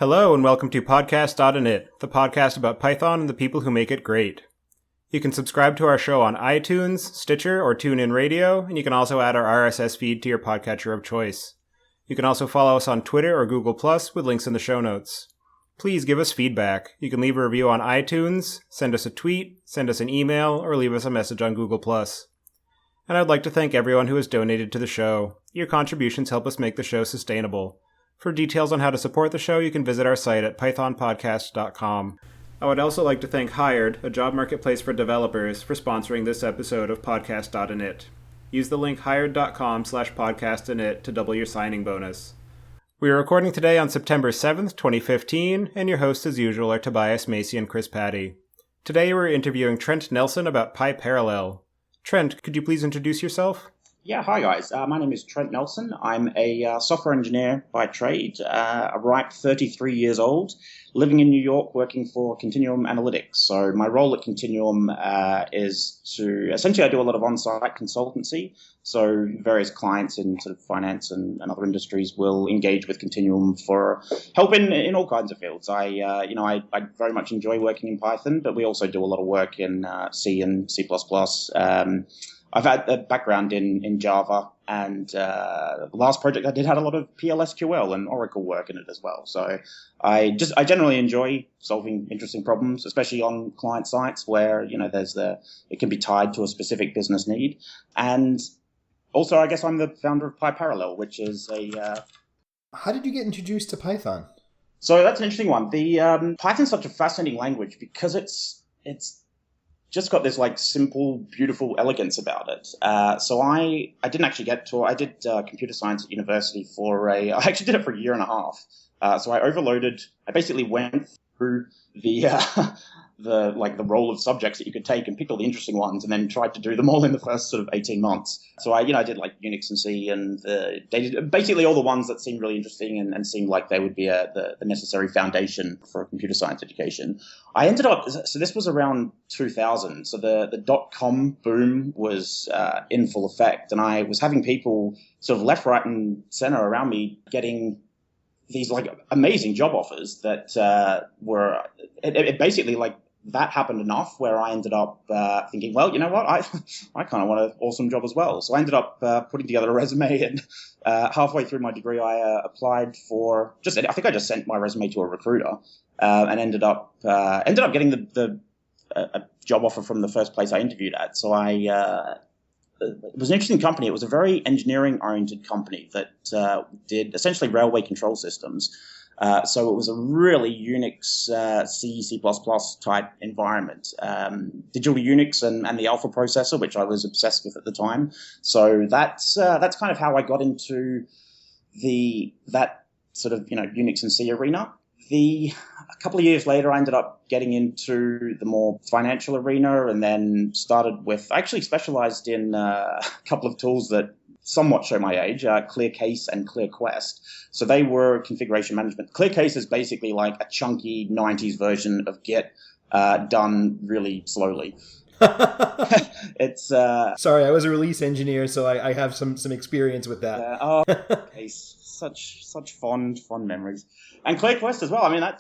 Hello and welcome to Podcast.init, the podcast about Python and the people who make it great. You can subscribe to our show on iTunes, Stitcher, or TuneIn Radio, and you can also add our RSS feed to your podcatcher of choice. You can also follow us on Twitter or Google+, with links in the show notes. Please give us feedback. You can leave a review on iTunes, send us a tweet, send us an email, or leave us a message on Google+. And I'd like to thank everyone who has donated to the show. Your contributions help us make the show sustainable. For details on how to support the show, you can visit our site at pythonpodcast.com. I would also like to thank Hired, a job marketplace for developers, for sponsoring this episode of Podcast.init. Use the link hired.com/podcastinit to double your signing bonus. We are recording today on September 7th, 2015, and your hosts as usual are Tobias, Macey, and Patti. Today we're interviewing Trent Nelson about PyParallel. Trent, could you please introduce yourself? Yeah, hi guys. My name is Trent Nelson. I'm a software engineer by trade, a ripe 33 years old, living in New York, working for Continuum Analytics. So my role at Continuum is to, essentially I do a lot of on-site consultancy. So various clients in sort of finance and other industries will engage with Continuum for help in all kinds of fields. I very much enjoy working in Python, but we also do a lot of work in C and C++. I've had a background in Java, and the last project I did had a lot of PLSQL and Oracle work in it as well. So I generally enjoy solving interesting problems, especially on client sites where, it can be tied to a specific business need. And also, I guess I'm the founder of PyParallel, which is How did you get introduced to Python? So that's an interesting one. The Python's such a fascinating language because it's just got this like simple, beautiful elegance about it. So I didn't actually I did computer science at university I actually did it for a year and a half. So I basically went through the role of subjects that you could take and picked all the interesting ones and then tried to do them all in the first sort of 18 months. So I did like Unix and C and basically all the ones that seemed really interesting and seemed like they would be the necessary foundation for a computer science education. I ended up, so this was around 2000. So the .com boom was in full effect, and I was having people sort of left, right, and center around me getting these like amazing job offers that were it basically like that happened enough where I ended up thinking, well, you know what, I kind of want an awesome job as well. So I ended up putting together a resume, and halfway through my degree, I applied for I think I just sent my resume to a recruiter and ended up getting a job offer from the first place I interviewed at. So it was an interesting company. It was a very engineering-oriented company that did essentially railway control systems. So it was a really Unix, C++ type environment. Digital Unix and the Alpha processor, which I was obsessed with at the time. So that's kind of how I got into that sort of Unix and C arena. A couple of years later, I ended up getting into the more financial arena, and then I actually specialized in a couple of tools that somewhat show my age, ClearCase and ClearQuest. So they were configuration management. ClearCase is basically like a chunky 90s version of Git done really slowly. It's Sorry, I was a release engineer, so I have some experience with that. Case. Such fond memories. And ClearQuest as well. I mean, that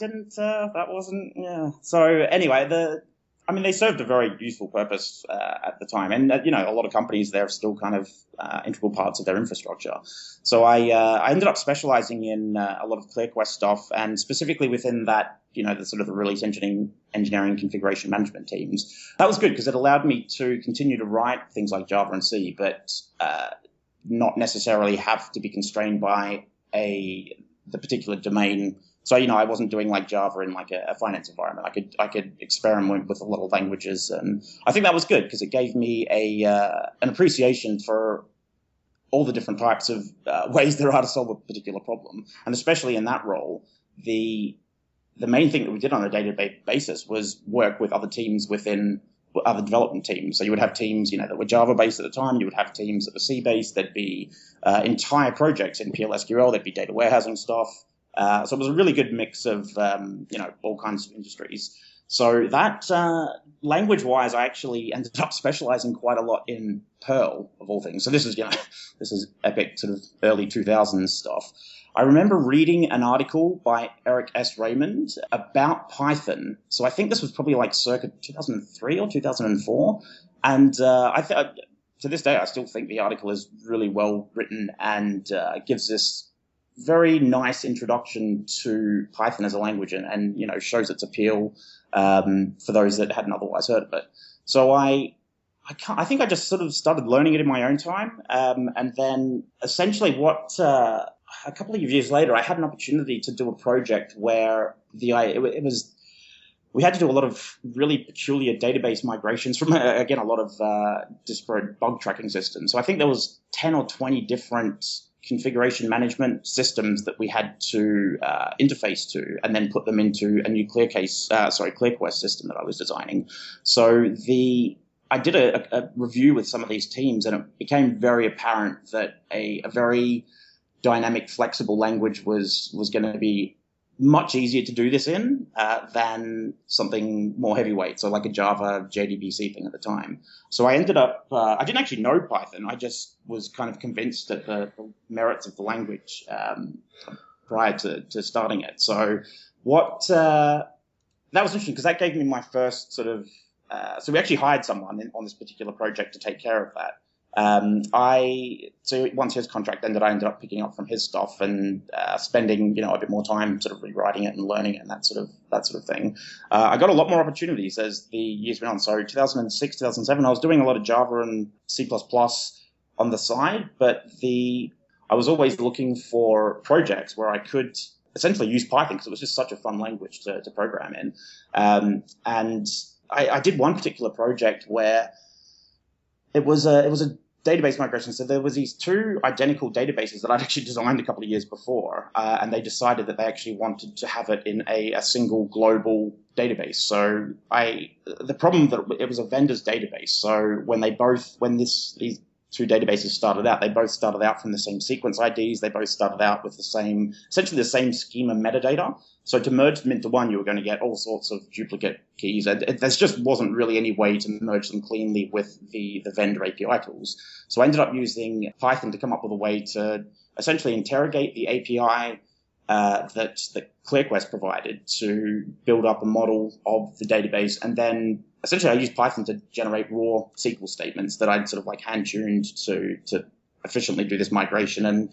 wasn't, yeah. So anyway, they served a very useful purpose at the time. And, a lot of companies, they're still kind of integral parts of their infrastructure. So I ended up specializing in a lot of ClearQuest stuff, and specifically within that, the sort of the release engineering configuration management teams. That was good because it allowed me to continue to write things like Java and C, but not necessarily have to be constrained by the particular domain. So, I wasn't doing like Java in like a finance environment. I could experiment with a lot of languages, and I think that was good because it gave me an appreciation for all the different types of ways there are to solve a particular problem. And especially in that role, the main thing that we did on a day-to-day basis was work with other teams within other development teams. So you would have teams, that were Java-based at the time. You would have teams that were C-based. There'd be entire projects in PLSQL. There'd be data warehousing stuff. So it was a really good mix of, all kinds of industries. So that language-wise, I actually ended up specializing quite a lot in Perl, of all things. So this is, this is epic sort of early 2000s stuff. I remember reading an article by Eric S. Raymond about Python. So I think this was probably like circa 2003 or 2004. And to this day, I still think the article is really well written and gives this very nice introduction to Python as a language and shows its appeal for those that hadn't otherwise heard of it. So I think I just sort of started learning it in my own time. And then essentially a couple of years later, I had an opportunity to do a project where we had to do a lot of really peculiar database migrations from, again, a lot of disparate bug tracking systems. So I think there was 10 or 20 different configuration management systems that we had to interface to and then put them into a new ClearQuest system that I was designing. So I did a review with some of these teams, and it became very apparent that a very dynamic, flexible language was going to be much easier to do this in than something more heavyweight, so like a Java JDBC thing at the time. So I ended up, I didn't actually know Python. I just was kind of convinced at the merits of the language prior to starting it. So that was interesting because that gave me my first sort of, so we actually hired someone on this particular project to take care of that. So once his contract ended, I ended up picking up from his stuff and spending a bit more time sort of rewriting it and learning it and that sort of thing. I got a lot more opportunities as the years went on. So 2006, 2007, I was doing a lot of Java and C++ on the side, but I was always looking for projects where I could essentially use Python because it was just such a fun language to program in. And I did one particular project where it was a database migration. So there was these two identical databases that I'd actually designed a couple of years before, and they decided that they actually wanted to have it in a single global database. So the problem that it was a vendor's database. So when these two databases started out, they both started out from the same sequence IDs. They both started out with essentially the same schema metadata. So to merge them into one, you were going to get all sorts of duplicate keys. And there just wasn't really any way to merge them cleanly with the vendor API tools. So I ended up using Python to come up with a way to essentially interrogate the API that ClearQuest provided to build up a model of the database. And then essentially I used Python to generate raw SQL statements that I'd sort of like hand-tuned to efficiently do this migration and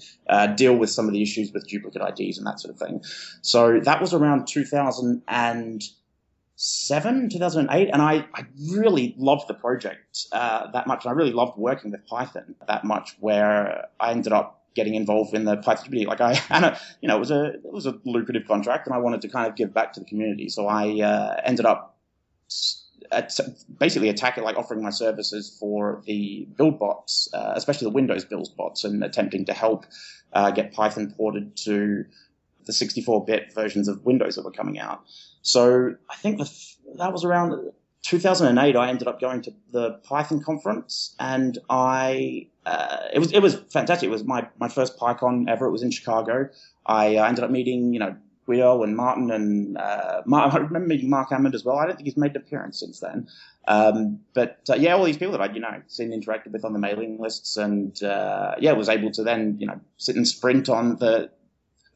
deal with some of the issues with duplicate IDs and that sort of thing. So that was around 2007, 2008, and I really loved the project that much. And I really loved working with Python that much, where I ended up getting involved in the Python community. It was a lucrative contract, and I wanted to kind of give back to the community. So I ended up basically offering my services for the build bots, especially the Windows build bots, and attempting to help get Python ported to the 64-bit versions of Windows that were coming out. So I think that was around 2008. I ended up going to the Python conference, and it was fantastic. It was my first PyCon ever. It was in Chicago. I ended up meeting Guido and Martin and I remember meeting Mark Hammond as well. I don't think he's made an appearance since then. But all these people that I'd seen and interacted with on the mailing lists, and was able to then sit and sprint on the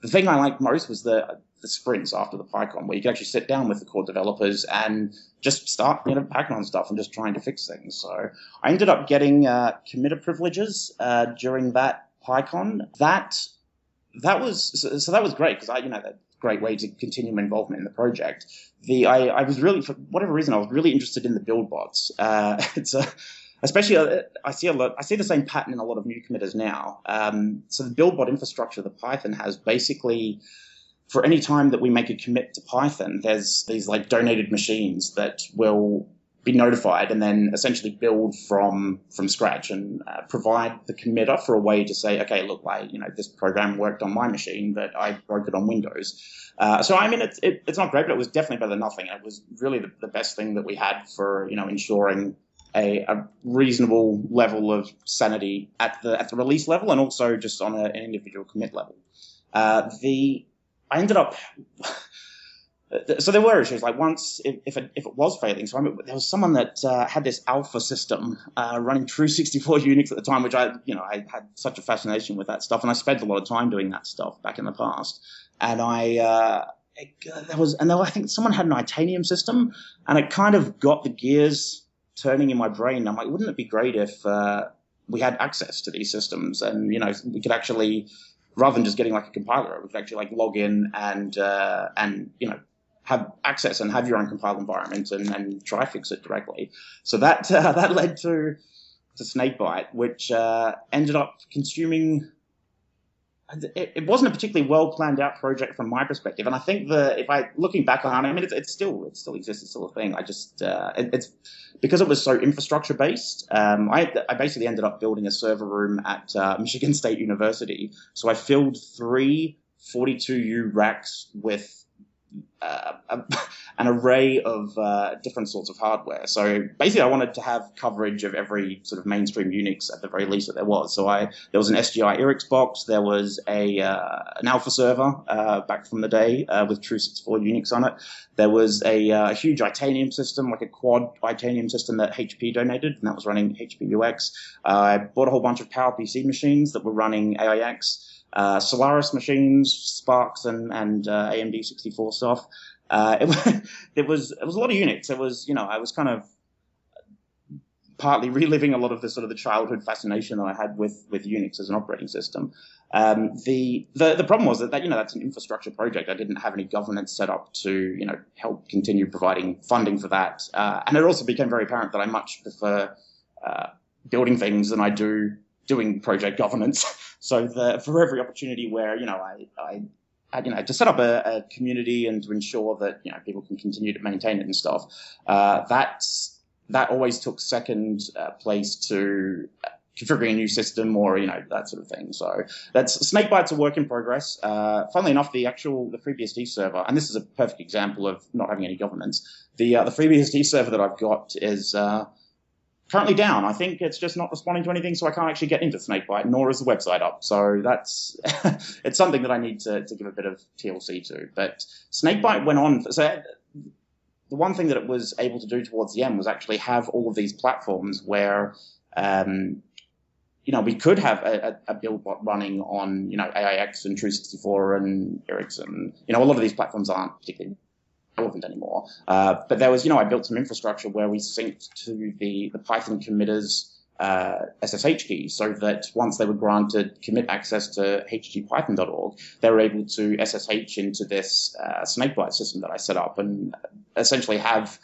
thing I liked most was the sprints after the PyCon, where you could actually sit down with the core developers and just start hacking on stuff and just trying to fix things. So I ended up getting committer privileges during that PyCon. That was great because that great way to continue my involvement in the project. I was really, for whatever reason, I was really interested in the build bots. Especially I see the same pattern in a lot of new committers now. So the build bot infrastructure that Python has, basically, for any time that we make a commit to Python, there's these donated machines that will be notified and then essentially build from scratch and provide the committer for a way to say, okay, look, this program worked on my machine, but I broke it on Windows. So I mean, it's not great, but it was definitely better than nothing. It was really the best thing that we had for ensuring a reasonable level of sanity at the release level, and also just on an individual commit level. I ended up So there were issues. Like once, if it was failing, so I remember there was someone that had this alpha system running True64 Unix at the time, which I had such a fascination with that stuff, and I spent a lot of time doing that stuff back in the past. And I think someone had an Itanium system, and it kind of got the gears turning in my brain. I'm like, wouldn't it be great if we had access to these systems, and we could actually, rather than just getting like a compiler, we could actually like log in and have access and have your own compile environment and try fix it directly. So that led to Snakebite, which ended up consuming. It wasn't a particularly well planned out project from my perspective, and I think looking back on it, I mean, it still exists, it's still a thing. I just it's because it was so infrastructure based. I basically ended up building a server room at Michigan State University, so I filled 3 42U racks with an array of different sorts of hardware. So basically, I wanted to have coverage of every sort of mainstream Unix at the very least that there was. So there was an SGI Irix box, there was an Alpha server back from the day with True64 Unix on it. There was a huge Itanium system, like a quad Itanium system that HP donated, and that was running HPUX. I bought a whole bunch of PowerPC machines that were running AIX. Solaris machines, Sparks, and AMD 64 stuff. It was a lot of Unix. It was, I was kind of partly reliving a lot of the sort of the childhood fascination that I had with Unix as an operating system. The problem was that that's an infrastructure project. I didn't have any governance set up to help continue providing funding for that. And it also became very apparent that I much prefer building things than I do doing project governance. So for every opportunity where I to set up a community and to ensure that people can continue to maintain it and stuff, that always took second place to configuring a new system or that sort of thing. So Snakebite's a work in progress. Funnily enough, the FreeBSD server, and this is a perfect example of not having any governance. The FreeBSD server that I've got is currently down. I think it's just not responding to anything, so I can't actually get into Snakebite, nor is the website up. So that's it's something that I need to give a bit of TLC to. But Snakebite went on. So the one thing that it was able to do towards the end was actually have all of these platforms where, we could have a build bot running on, AIX and True64 and Irix, and a lot of these platforms aren't particularly relevant anymore. But there was, I built some infrastructure where we synced to the Python committers SSH keys, so that once they were granted commit access to hgpython.org, they were able to SSH into this Snakebite system that I set up and essentially have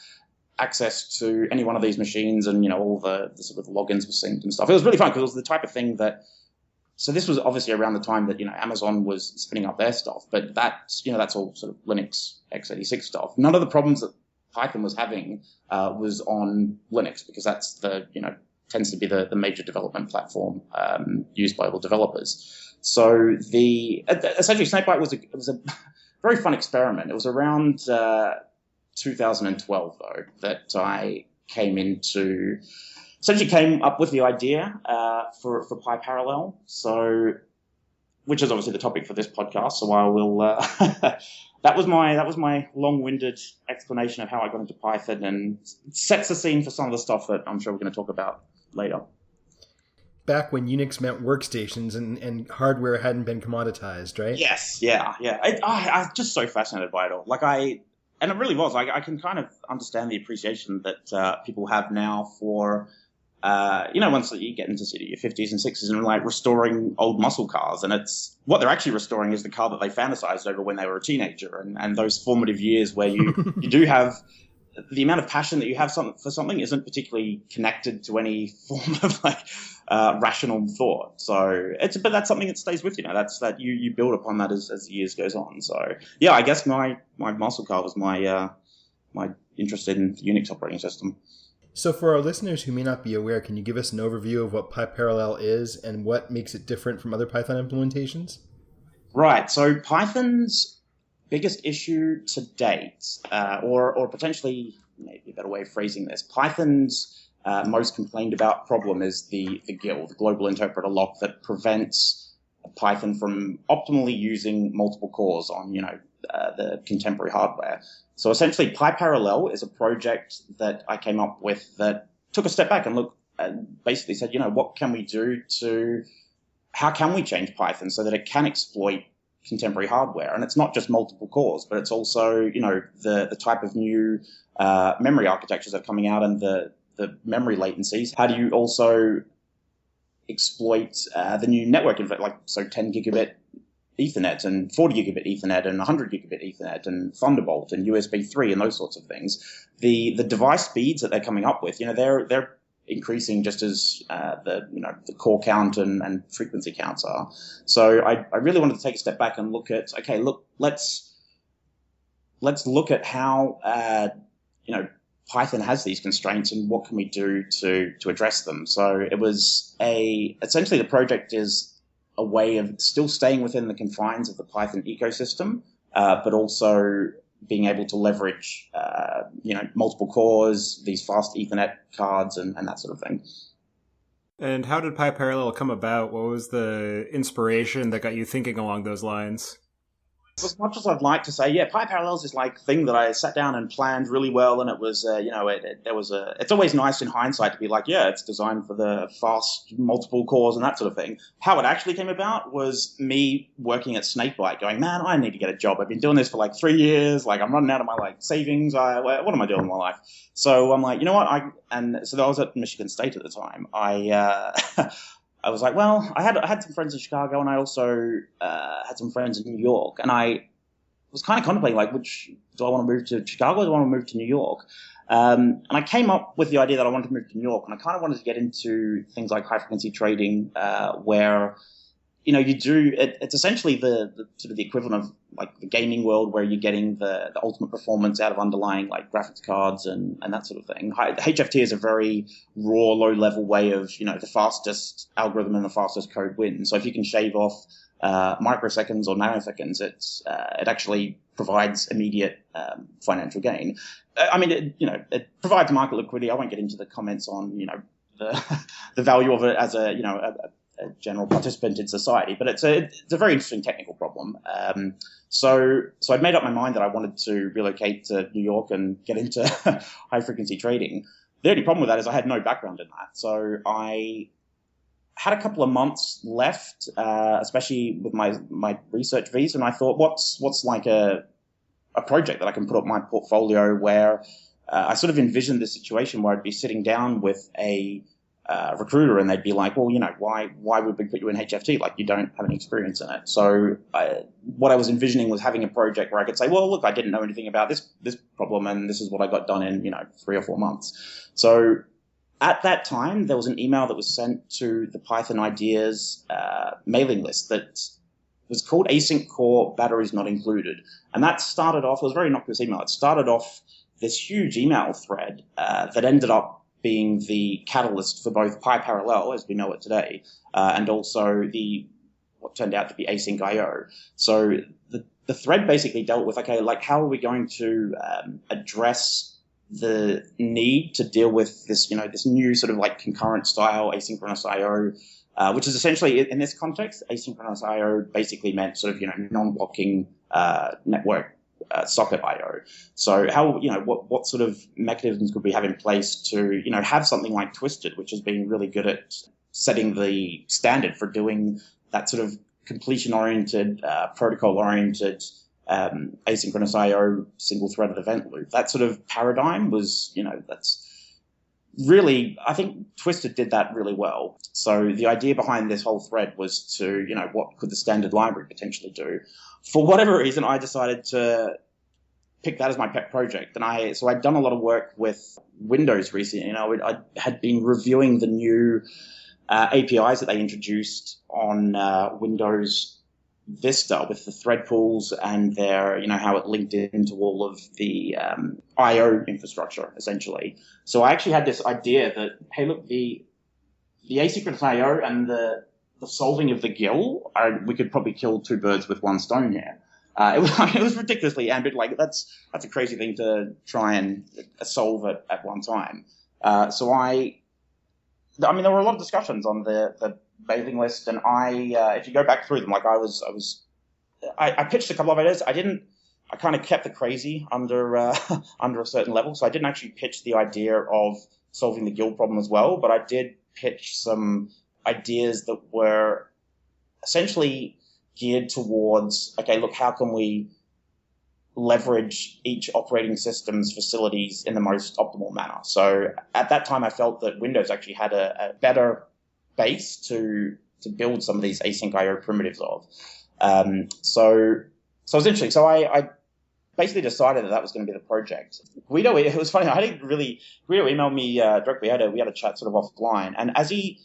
access to any one of these machines, and all the sort of logins were synced and stuff. It was really fun because it was the type of thing that. So this was obviously around the time that Amazon was spinning up their stuff, but that's all sort of Linux x86 stuff. None of the problems that Python was having was on Linux, because that's tends to be the major development platform used by all developers. So essentially Snakebite was a very fun experiment. It was around 2012 though that I essentially came up with the idea for PyParallel, which is obviously the topic for this podcast. So I will. That was my long-winded explanation of how I got into Python, and sets the scene for some of the stuff that I'm sure we're going to talk about later. Back when Unix meant workstations and hardware hadn't been commoditized, right? Yes, yeah. I'm just so fascinated by it all. And it really was. I can kind of understand the appreciation that people have now for. Once you get into your 50s and 60s and like restoring old muscle cars, and it's what they're actually restoring is the car that they fantasized over when they were a teenager, and those formative years where you do have the amount of passion that you have for something isn't particularly connected to any form of rational thought. So but that's something that stays with you. That's that you build upon that as the years goes on. So yeah, I guess my muscle car was my interest in the Unix operating system. So for our listeners who may not be aware, can you give us an overview of what PyParallel is and what makes it different from other Python implementations? Right. So Python's biggest issue to date, or potentially maybe a better way of phrasing this, Python's most complained about problem is the GIL, the global interpreter lock, that prevents Python from optimally using multiple cores on, the contemporary hardware. So essentially, PyParallel is a project that I came up with that took a step back and looked and basically said, what can we do how can we change Python so that it can exploit contemporary hardware? And it's not just multiple cores, but it's also, the type of new memory architectures that are coming out and the memory latencies. How do you also exploit the new network, 10 gigabit Ethernet and 40 gigabit Ethernet and 100 gigabit Ethernet and Thunderbolt and USB 3 and those sorts of things. The device speeds that they're coming up with, they're increasing just as the core count and frequency counts are. So I really wanted to take a step back and look at, let's look at how Python has these constraints and what can we do to address them. So it was essentially the project is a way of still staying within the confines of the Python ecosystem, but also being able to leverage, multiple cores, these fast Ethernet cards, and that sort of thing. And how did PyParallel come about? What was the inspiration that got you thinking along those lines? As much as I'd like to say, PyParallel is this thing that I sat down and planned really well, and it was, it's always nice in hindsight to be like, it's designed for the fast multiple cores and that sort of thing. How it actually came about was me working at Snakebite, going, man, I need to get a job. I've been doing this for 3 years. I'm running out of my savings. What am I doing in my life? So I'm like, you know what? So I was at Michigan State at the time. I was like, well, I had some friends in Chicago, and I also had some friends in New York, and I was kind of contemplating, do I want to move to Chicago or do I want to move to New York? And I came up with the idea that I wanted to move to New York, and I kind of wanted to get into things like high-frequency trading, where it's essentially the sort of the equivalent of the gaming world, where you're getting the ultimate performance out of underlying graphics cards and that sort of thing. HFT is a very raw, low level way of, the fastest algorithm and the fastest code wins. So if you can shave off microseconds or nanoseconds, it actually provides immediate financial gain. It provides market liquidity. I won't get into the comments on, the value of it as a general participant in society, but it's a very interesting technical problem. So I'd made up my mind that I wanted to relocate to New York and get into high frequency trading. The only problem with that is I had no background in that. So I had a couple of months left, especially with my research visa, and I thought, what's a project that I can put up my portfolio where I sort of envisioned this situation where I'd be sitting down with a recruiter, and they'd be like, well, why would we put you in HFT? You don't have any experience in it. So what I was envisioning was having a project where I could say, well, look, I didn't know anything about this problem, and this is what I got done in 3 or 4 months. So at that time, there was an email that was sent to the Python Ideas mailing list that was called Async Core Batteries Not Included. And that started off, it was a very innocuous email. It started off this huge email thread that ended up being the catalyst for both PyParallel, as we know it today, and also what turned out to be Async IO. So the thread basically dealt with, how are we going to address the need to deal with this, this new sort of concurrent style asynchronous IO, which is essentially, in this context, asynchronous IO basically meant sort of, non-blocking network socket IO. So how, what sort of mechanisms could we have in place to, have something like Twisted, which has been really good at setting the standard for doing that sort of completion-oriented, protocol-oriented asynchronous IO single-threaded event loop. That sort of paradigm was, that's really, I think Twisted did that really well. So the idea behind this whole thread was to, what could the standard library potentially do? For whatever reason, I decided to pick that as my pet project. And so I'd done a lot of work with Windows recently. I had been reviewing the new APIs that they introduced on Windows Vista with the thread pools and their, how it linked into all of the I/O infrastructure, essentially. So I actually had this idea that, hey, look, the asynchronous I/O and the solving of the GIL, we could probably kill 2 birds with 1 stone here. It was ridiculously ambitious. That's a crazy thing to try and solve at one time. So there were a lot of discussions on the mailing list, and if you go back through them, I pitched a couple of ideas. I didn't I kind of kept the crazy under under a certain level. So I didn't actually pitch the idea of solving the guild problem as well, but I did pitch some ideas that were essentially geared towards, okay, look, how can we leverage each operating system's facilities in the most optimal manner? So at that time, I felt that Windows actually had a better base to build some of these async IO primitives of. So it was interesting. So I basically decided that was going to be the project. Guido, it was funny. Guido emailed me directly. We had a chat sort of offline, and I think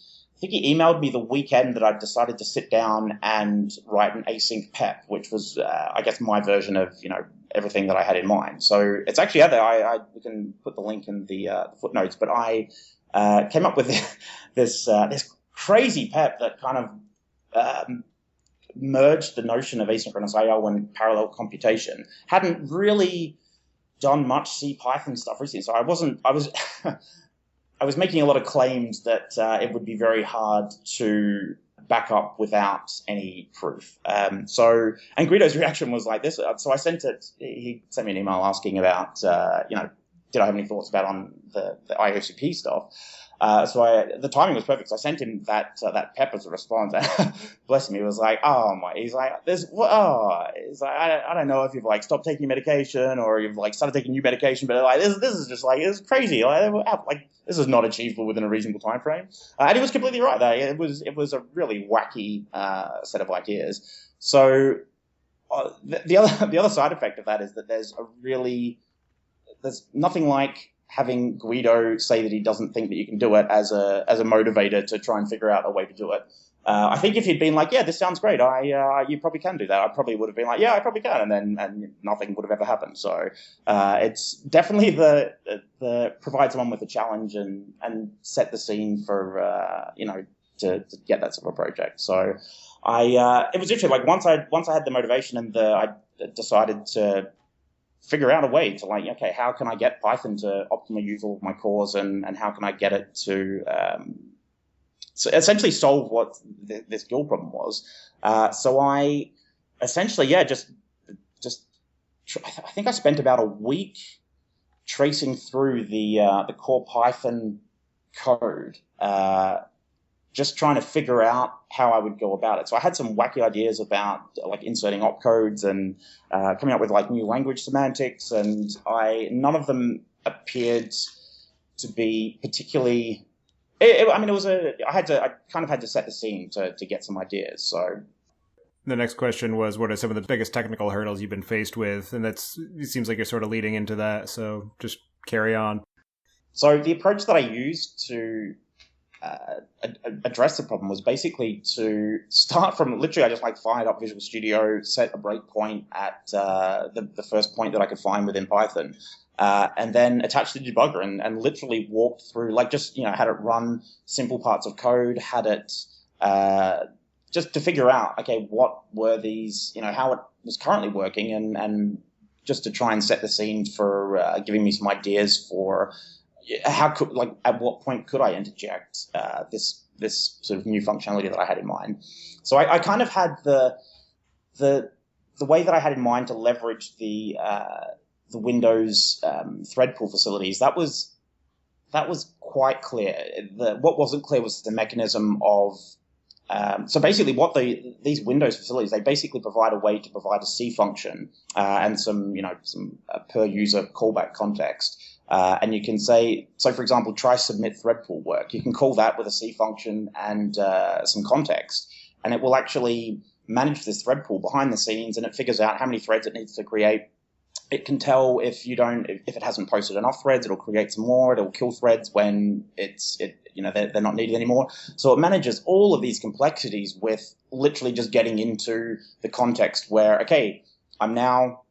he emailed me the weekend that I decided to sit down and write an async PEP, which was, I guess, my version of, everything that I had in mind. So it's actually out there. We can put the link in the footnotes, but I came up with this crazy PEP that kind of merged the notion of asynchronous I/O and parallel computation. Hadn't really done much CPython stuff recently, so I was I was making a lot of claims that it would be very hard to back up without any proof. And Guido's reaction was like this. So he sent me an email asking about, did I have any thoughts about on the IOCP stuff? The timing was perfect. So I sent him that PEP as a response. Bless him. He was like, he's like, I don't know if you've like stopped taking medication or you've like started taking new medication, but like, this is just like, it's crazy. Like, this is not achievable within a reasonable time frame. And he was completely right there. It was a really wacky, set of ideas. So, the other side effect of that is that there's nothing like having Guido say that he doesn't think that you can do it as a motivator to try and figure out a way to do it. I think if he'd been like, yeah, this sounds great, you probably can do that, I probably would have been like, yeah, I probably can, and nothing would have ever happened. So it's definitely the provide someone with a challenge and set the scene for to get that sort of a project. So it was interesting. Like once I had the motivation and I decided to figure out a way to like, okay, how can I get Python to optimally use all of my cores and how can I get it to so essentially solve what this guild problem was. So I essentially, I think I spent about a week tracing through the core Python code, just trying to figure out how I would go about it. So I had some wacky ideas about like inserting opcodes and coming up with like new language semantics, and none of them appeared to be particularly. I kind of had to set the scene to get some ideas. So the next question was, what are some of the biggest technical hurdles you've been faced with? And it seems like you're sort of leading into that. So just carry on. So the approach that I used to address the problem was basically to start from literally, I just like fired up Visual Studio, set a breakpoint at the first point that I could find within Python, and then attached the debugger and literally walked through, like just, had it run simple parts of code, had it just to figure out, okay, what were these, how it was currently working, and just to try and set the scene for giving me some ideas for at what point could I interject this sort of new functionality that I had in mind. So I kind of had the way that I had in mind to leverage the Windows thread pool facilities. That was quite clear. What wasn't clear was the mechanism of so basically what these Windows facilities, they basically provide a way to provide a C function and some per user callback context. And you can say, so for example, try submit thread pool work. You can call that with a C function and some context, and it will actually manage this thread pool behind the scenes, and it figures out how many threads it needs to create. It can tell if it hasn't posted enough threads, it'll create some more. It'll kill threads when they're not needed anymore. So it manages all of these complexities with literally just getting into the context where, okay, I'm now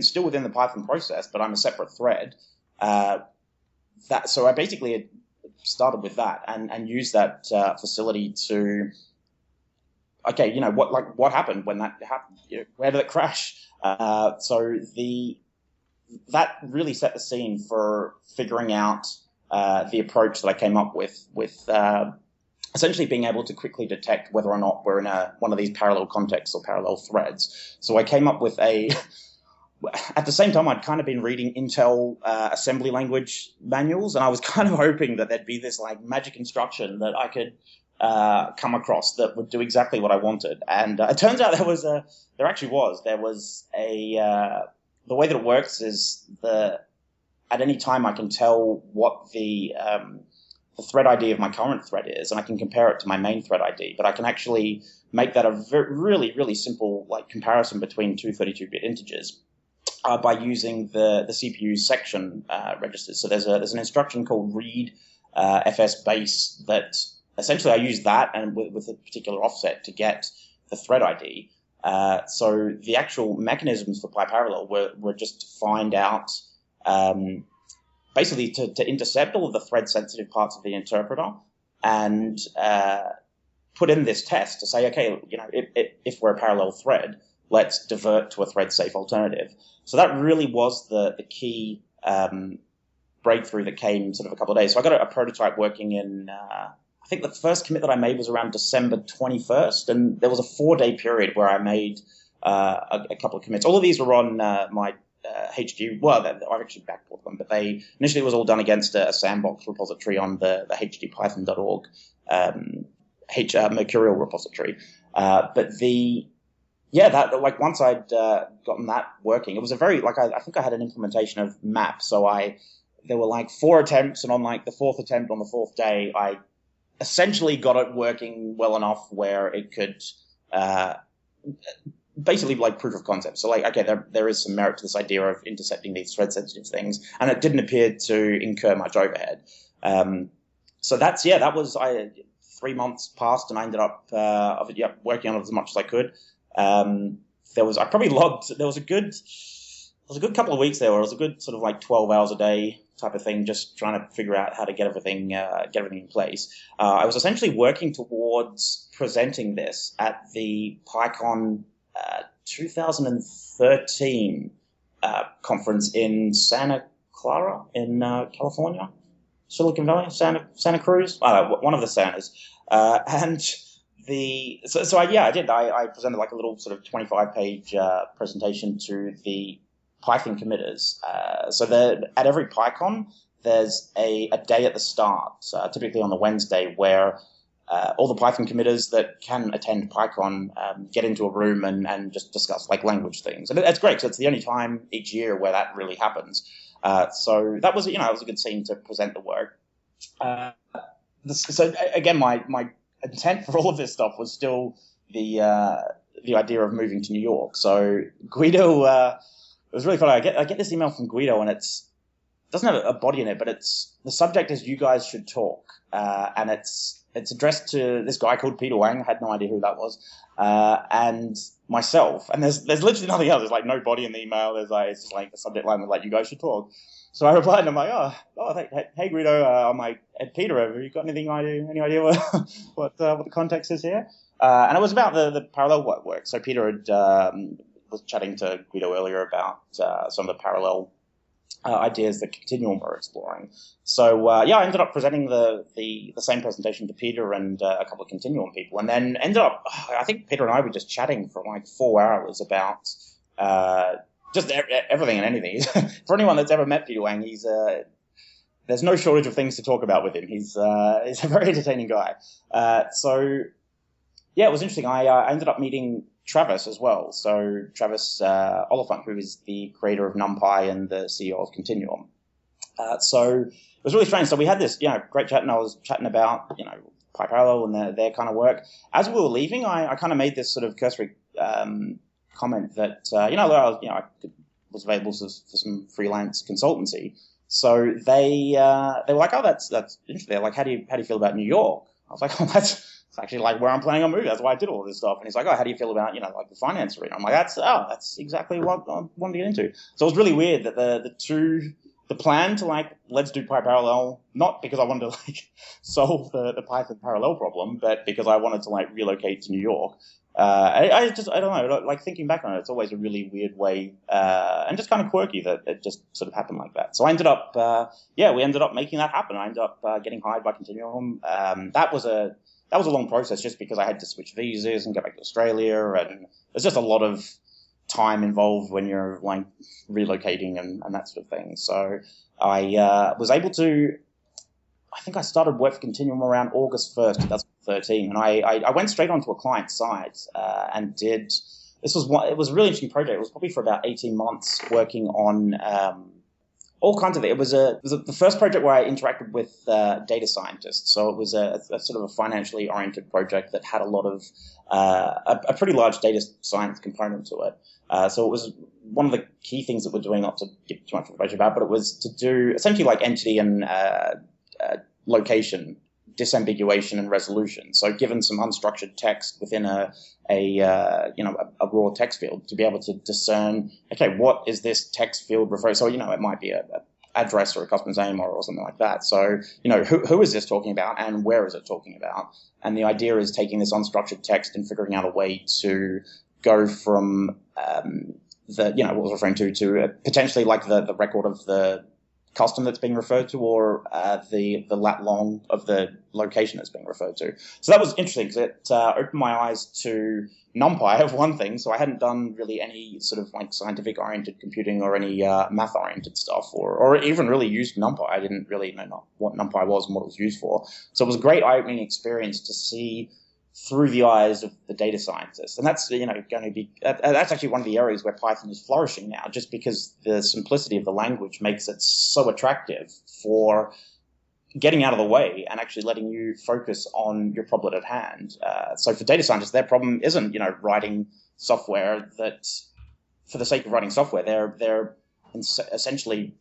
still within the Python process, but I'm a separate thread. So I basically started with that and used that facility to, okay, what happened when that happened? Where did it crash? So that really set the scene for figuring out the approach that I came up with essentially being able to quickly detect whether or not we're in one of these parallel contexts or parallel threads. So I came up with at the same time, I'd kind of been reading Intel assembly language manuals, and I was kind of hoping that there'd be this like magic instruction that I could come across that would do exactly what I wanted. And it turns out there was a the way that it works is at any time I can tell what the thread ID of my current thread is, and I can compare it to my main thread ID. But I can actually make that a really, really simple like comparison between two 32-bit integers by using the CPU section registers. So there's an instruction called read fs base that essentially I use that and with a particular offset to get the thread ID. So the actual mechanisms for PyParallel were just to find out, basically to intercept all of the thread-sensitive parts of the interpreter and put in this test to say, okay, if we're a parallel thread, let's divert to a thread-safe alternative. So that really was the key breakthrough that came sort of a couple of days. So I got a prototype working in, I think the first commit that I made was around December 21st, and there was a 4-day period where I made a couple of commits. All of these were on my HG. Well, I've actually backported them, but initially it was all done against a sandbox repository on the hdpython.org Mercurial repository. That like once I'd gotten that working, it was a very I think I had an implementation of map. So there were like 4 attempts, and on like the 4th attempt on the 4th day, I essentially got it working well enough where it could basically like proof of concept. So like, okay, there is some merit to this idea of intercepting these thread sensitive things, and it didn't appear to incur much overhead. So that was 3 months passed, and I ended up working on it as much as I could. There was a good couple of weeks there where it was a good sort of like 12 hours a day type of thing, just trying to figure out how to get everything in place. I was essentially working towards presenting this at the PyCon 2013 conference in Santa Clara in California, Silicon Valley, Santa Cruz, one of the Santas, and. I presented like a little sort of 25-page presentation to the Python committers. At every PyCon, there's a day at the start, typically on the Wednesday, where all the Python committers that can attend PyCon get into a room and just discuss like language things. And that's great because it's the only time each year where that really happens. So that was, it was a good scene to present the work. So again, my intent for all of this stuff was still the idea of moving to New York. So Guido, it was really funny. I get this email from Guido, and it doesn't have a body in it, but the subject is "You guys should talk," and it's addressed to this guy called Peter Wang. I had no idea who that was, and myself. And there's literally nothing else. There's like no body in the email. It's just like the subject line was like "You guys should talk." So I replied, and I'm like, hey Guido, I'm like, Peter, have you got any idea what the context is here? And it was about the parallel work. So Peter was chatting to Guido earlier about some of the parallel ideas that Continuum were exploring. So I ended up presenting the same presentation to Peter and a couple of Continuum people, and then ended up, I think Peter and I were just chatting for like 4 hours about just everything and anything. For anyone that's ever met Peter Wang, there's no shortage of things to talk about with him. He's a very entertaining guy. It was interesting. I ended up meeting Travis as well. So Travis Oliphant, who is the creator of NumPy and the CEO of Continuum. So it was really strange. So we had this, great chat, and I was chatting about, PyParallel and their kind of work. As we were leaving, I kind of made this sort of cursory comment that I was available for some freelance consultancy. So they were like, oh, that's interesting. They're like, how do you feel about New York? I was like, oh, that's actually like where I'm planning on moving. That's why I did all this stuff. And he's like, oh, how do you feel about like the finance arena? I'm like, that's exactly what I wanted to get into. So it was really weird that the plan to like, let's do PyParallel, not because I wanted to like solve the Python parallel problem, but because I wanted to like relocate to New York. I don't know, like thinking back on it, it's always a really weird way, and just kind of quirky that it just sort of happened like that. So I ended up, we ended up making that happen. I ended up getting hired by Continuum. That was a long process just because I had to switch visas and go back to Australia, and there's just a lot of time involved when you're like relocating and that sort of thing. So I was able to, I think I started work for Continuum around August 1st, 2013. And I went straight onto a client site and did, it was a really interesting project. It was probably for about 18 months working on all kinds of it. It was the first project where I interacted with data scientists. So it was a sort of a financially oriented project that had a lot of a pretty large data science component to it. So it was one of the key things that we're doing, not to give too much information about, but it was to do essentially like entity and location disambiguation and resolution. So given some unstructured text within a raw text field, to be able to discern, okay, what is this text field referring? So, it might be a address or a customer's name or something like that. So, who is this talking about and where is it talking about? And the idea is taking this unstructured text and figuring out a way to go from what was referring to potentially like the record of the custom that's being referred to, or the lat long of the location that's being referred to. So that was interesting because it opened my eyes to NumPy of one thing. So I hadn't done really any sort of like scientific oriented computing or any math oriented stuff, or even really used NumPy. I didn't really know what NumPy was and what it was used for. So it was a great eye-opening experience to see through the eyes of the data scientist. And that's, going to be, that's actually one of the areas where Python is flourishing now, just because the simplicity of the language makes it so attractive for getting out of the way and actually letting you focus on your problem at hand. So for data scientists, their problem isn't, writing software that for the sake of writing software. They're essentially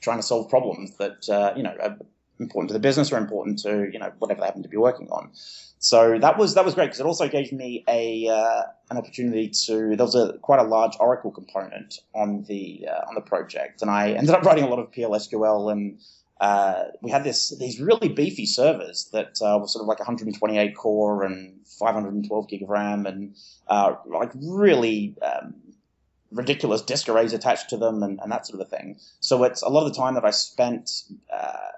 trying to solve problems that, are important to the business or important to, whatever they happen to be working on. So that was great because it also gave me an opportunity to. There was quite a large Oracle component on the project, and I ended up writing a lot of PLSQL, and we had these really beefy servers that were sort of like 128 core and 512 gig of RAM, and like really ridiculous disk arrays attached to them and that sort of a thing. So it's a lot of the time that I spent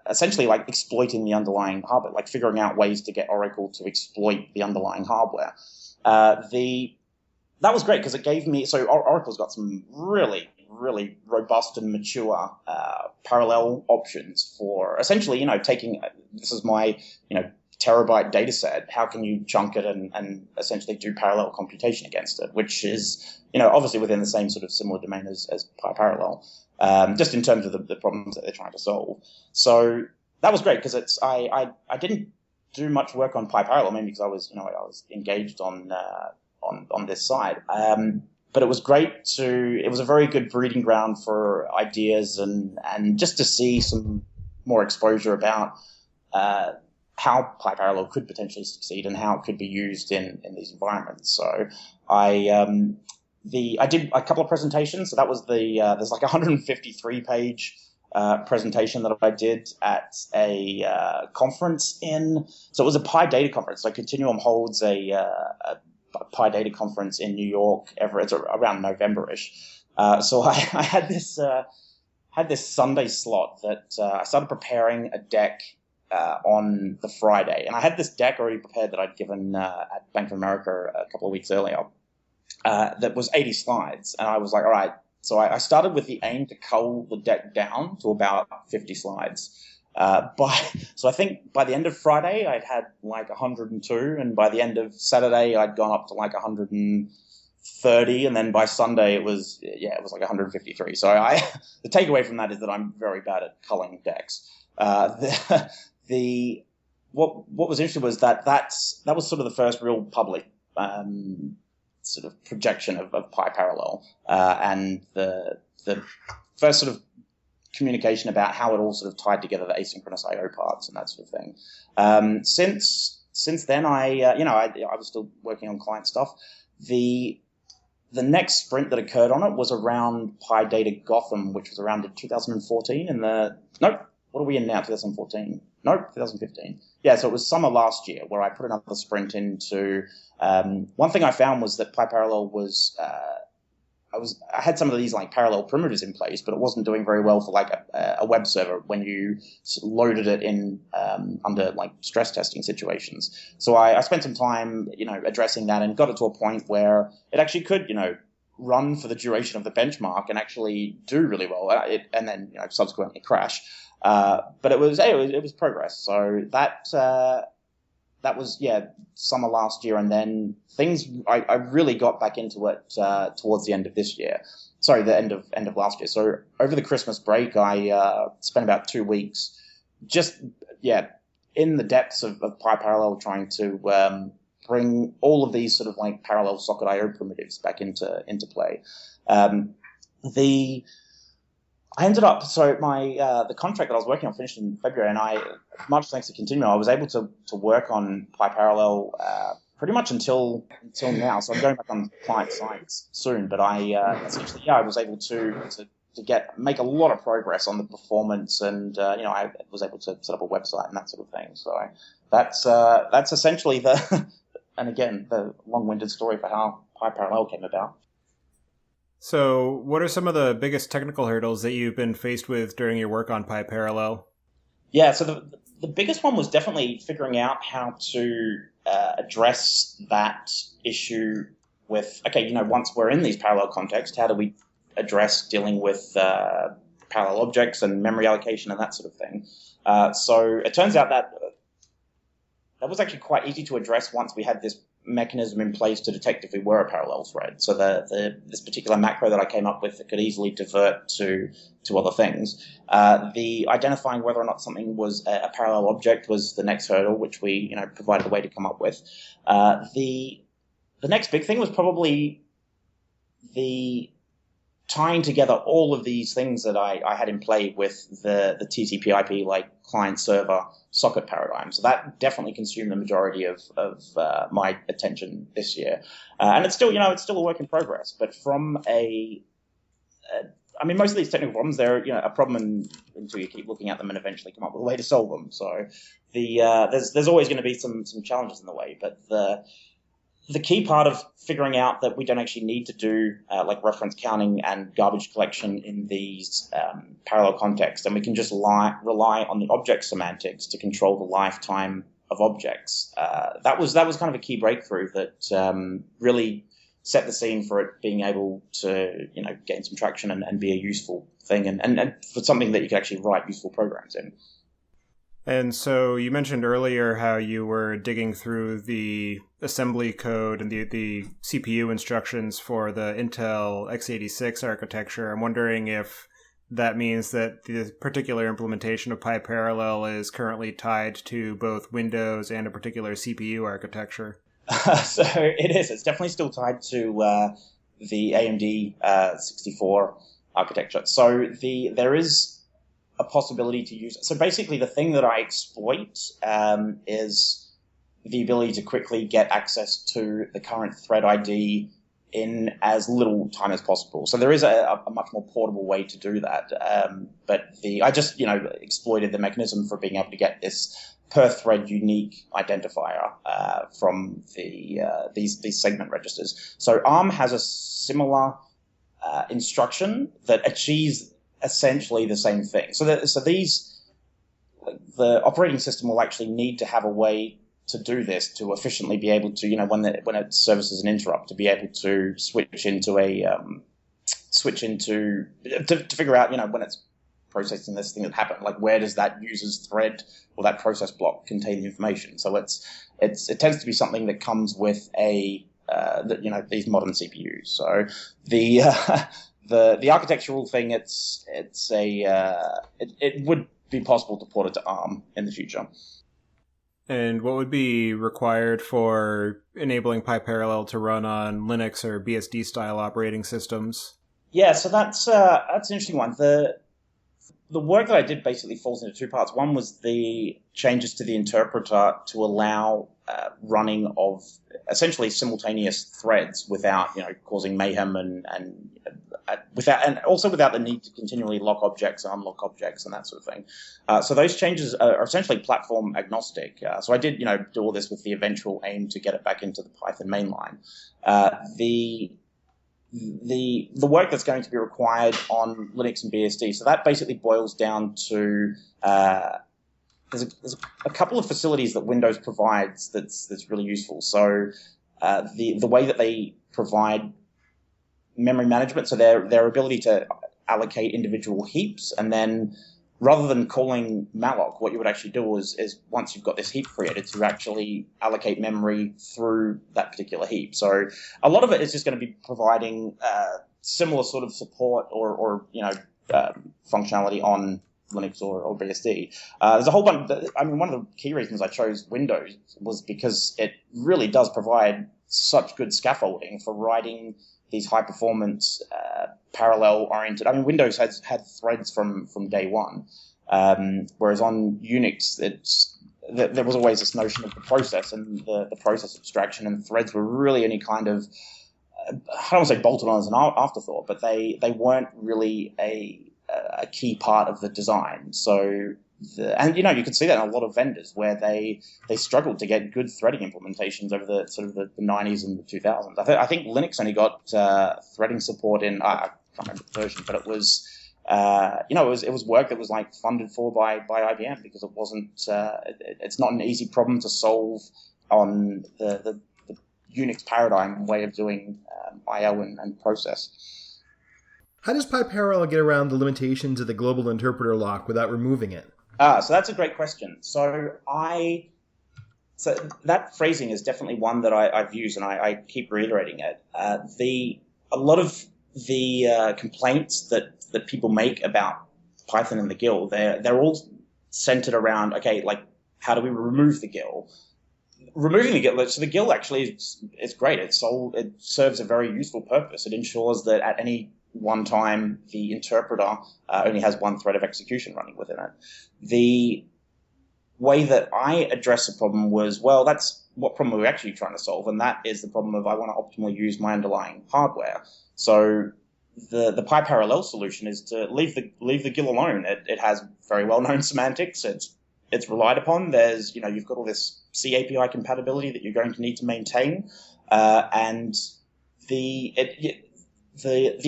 essentially like exploiting the underlying hardware, like figuring out ways to get Oracle to exploit the underlying hardware. That was great because it gave me, so Oracle's got some really, really robust and mature parallel options for essentially, taking, this is my, terabyte data set, how can you chunk it and essentially do parallel computation against it, which is, obviously within the same sort of similar domain as PyParallel, just in terms of the problems that they're trying to solve. So that was great because I didn't do much work on PyParallel, mainly because I was engaged on this side. But it was great it was a very good breeding ground for ideas and just to see some more exposure about how PyParallel could potentially succeed and how it could be used in these environments. So I did a couple of presentations. So that was there's like a 153 page presentation that I did at a conference so it was a PyData conference. So Continuum holds a PyData conference in New York it's around November-ish. So I had this Sunday slot that I started preparing a deck on the Friday. And I had this deck already prepared that I'd given at Bank of America a couple of weeks earlier that was 80 slides. And I was like, all right. So I started with the aim to cull the deck down to about 50 slides. So I think by the end of Friday, I'd had like 102. And by the end of Saturday, I'd gone up to like 130. And then by Sunday, it was like 153. So the takeaway from that is that I'm very bad at culling decks. What was interesting was that was sort of the first real public sort of projection of PyParallel and the first sort of communication about how it all sort of tied together, the asynchronous I/O parts and that sort of thing. Since then, I was still working on client stuff. The next sprint that occurred on it was around PyData Gotham, which was around in 2014. What are we in now? 2014? No, 2015. Yeah, so it was summer last year where I put another sprint into. One thing I found was that PyParallel was. I had some of these like parallel primitives in place, but it wasn't doing very well for like a web server when you loaded it in under like stress testing situations. So I spent some time, addressing that and got it to a point where it actually could, run for the duration of the benchmark and actually do really well, and then subsequently crash. But it was progress. So that was summer last year, and then I really got back into it towards the end of this year. Sorry, the end of last year. So over the Christmas break, I spent about 2 weeks just in the depths of PyParallel, trying to bring all of these sort of like parallel socket IO primitives back into play. I ended up, the contract that I was working on finished in February, and much thanks to Continuum, I was able to work on PyParallel pretty much until now. So I'm going back on client sites soon, but I was able to make a lot of progress on the performance, and I was able to set up a website and that sort of thing. So that's essentially and again, the long-winded story for how PyParallel came about. So what are some of the biggest technical hurdles that you've been faced with during your work on PyParallel? Yeah, so the biggest one was definitely figuring out how to address that issue with, once we're in these parallel contexts, how do we address dealing with parallel objects and memory allocation and that sort of thing. So it turns out that was actually quite easy to address once we had this mechanism in place to detect if we were a parallel thread. So this particular macro that I came up with that could easily divert to other things. The identifying whether or not something was a parallel object was the next hurdle, which we provided a way to come up with. The next big thing was probably the tying together all of these things that I had in play with the TCP/IP like client server socket paradigm. So that definitely consumed the majority of my attention this year. And it's still a work in progress. But from most of these technical problems, they're a problem until you keep looking at them and eventually come up with a way to solve them. So there's always going to be some challenges in the way. But the key part of figuring out that we don't actually need to do like reference counting and garbage collection in these parallel contexts, and we can just rely on the object semantics to control the lifetime of objects. That was kind of a key breakthrough that really set the scene for it being able to gain some traction and be a useful thing, and for something that you can actually write useful programs in. And so you mentioned earlier how you were digging through the assembly code and the CPU instructions for the Intel x86 architecture. I'm wondering if that means that the particular implementation of PyParallel is currently tied to both Windows and a particular CPU architecture. So it is. It's definitely still tied to the AMD 64 architecture. So there is a possibility to use it. So basically the thing that I exploit is the ability to quickly get access to the current thread ID in as little time as possible. So there is a much more portable way to do that. But I just exploited the mechanism for being able to get this per thread unique identifier from these segment registers. So ARM has a similar instruction that achieves essentially the same thing. So the operating system will actually need to have a way to do this to efficiently be able to, when it services an interrupt, to be able to switch into to figure out, when it's processing this thing that happened, like where does that user's thread or that process block contain the information? So it tends to be something that comes with these modern CPUs. So the architectural thing, it would be possible to port it to ARM in the future. And what would be required for enabling PyParallel to run on Linux or BSD style operating systems? Yeah, so that's an interesting one. The work that I did basically falls into two parts. One was the changes to the interpreter to allow running of essentially simultaneous threads without causing mayhem and also without the need to continually lock objects and unlock objects and that sort of thing. So those changes are essentially platform agnostic. So I did do all this with the eventual aim to get it back into the Python mainline. The work that's going to be required on Linux and BSD. So that basically boils down to there's a couple of facilities that Windows provides that's really useful. So the way that they provide memory management. So their ability to allocate individual heaps, and then rather than calling malloc, what you would actually do is once you've got this heap created, to actually allocate memory through that particular heap. So a lot of it is just going to be providing similar sort of support or functionality on Linux or BSD. There's a whole bunch. I mean, one of the key reasons I chose Windows was because it really does provide such good scaffolding for writing these high performance parallel oriented. I mean, Windows has had threads from day one, whereas on Unix, there was always this notion of the process and the process abstraction, and threads were really any kind of, I don't want to say bolted on as an afterthought, but they weren't really a key part of the design. So, you can see that in a lot of vendors where they struggled to get good threading implementations over the sort of the 90s and the 2000s. I think Linux only got threading support in, I can't remember the version, but it was, it was work that was like funded for by IBM, because it wasn't, it's not an easy problem to solve on the Unix paradigm way of doing I/O and process. How does PyParallel get around the limitations of the global interpreter lock without removing it? So that's a great question. So that phrasing is definitely one that I've used, and I keep reiterating it. A lot of the complaints that people make about Python and the GIL, they're all centered around, okay, like, how do we remove the GIL? Removing the GIL, so the GIL actually is great. It serves a very useful purpose. It ensures that at any one time the interpreter only has one thread of execution running within it. The way that I addressed the problem was, well, that's what problem we're actually trying to solve, and that is the problem of I want to optimally use my underlying hardware. So the PyParallel solution is to leave the GIL alone. It has very well-known semantics. It's relied upon. There's, you've got all this C API compatibility that you're going to need to maintain, and the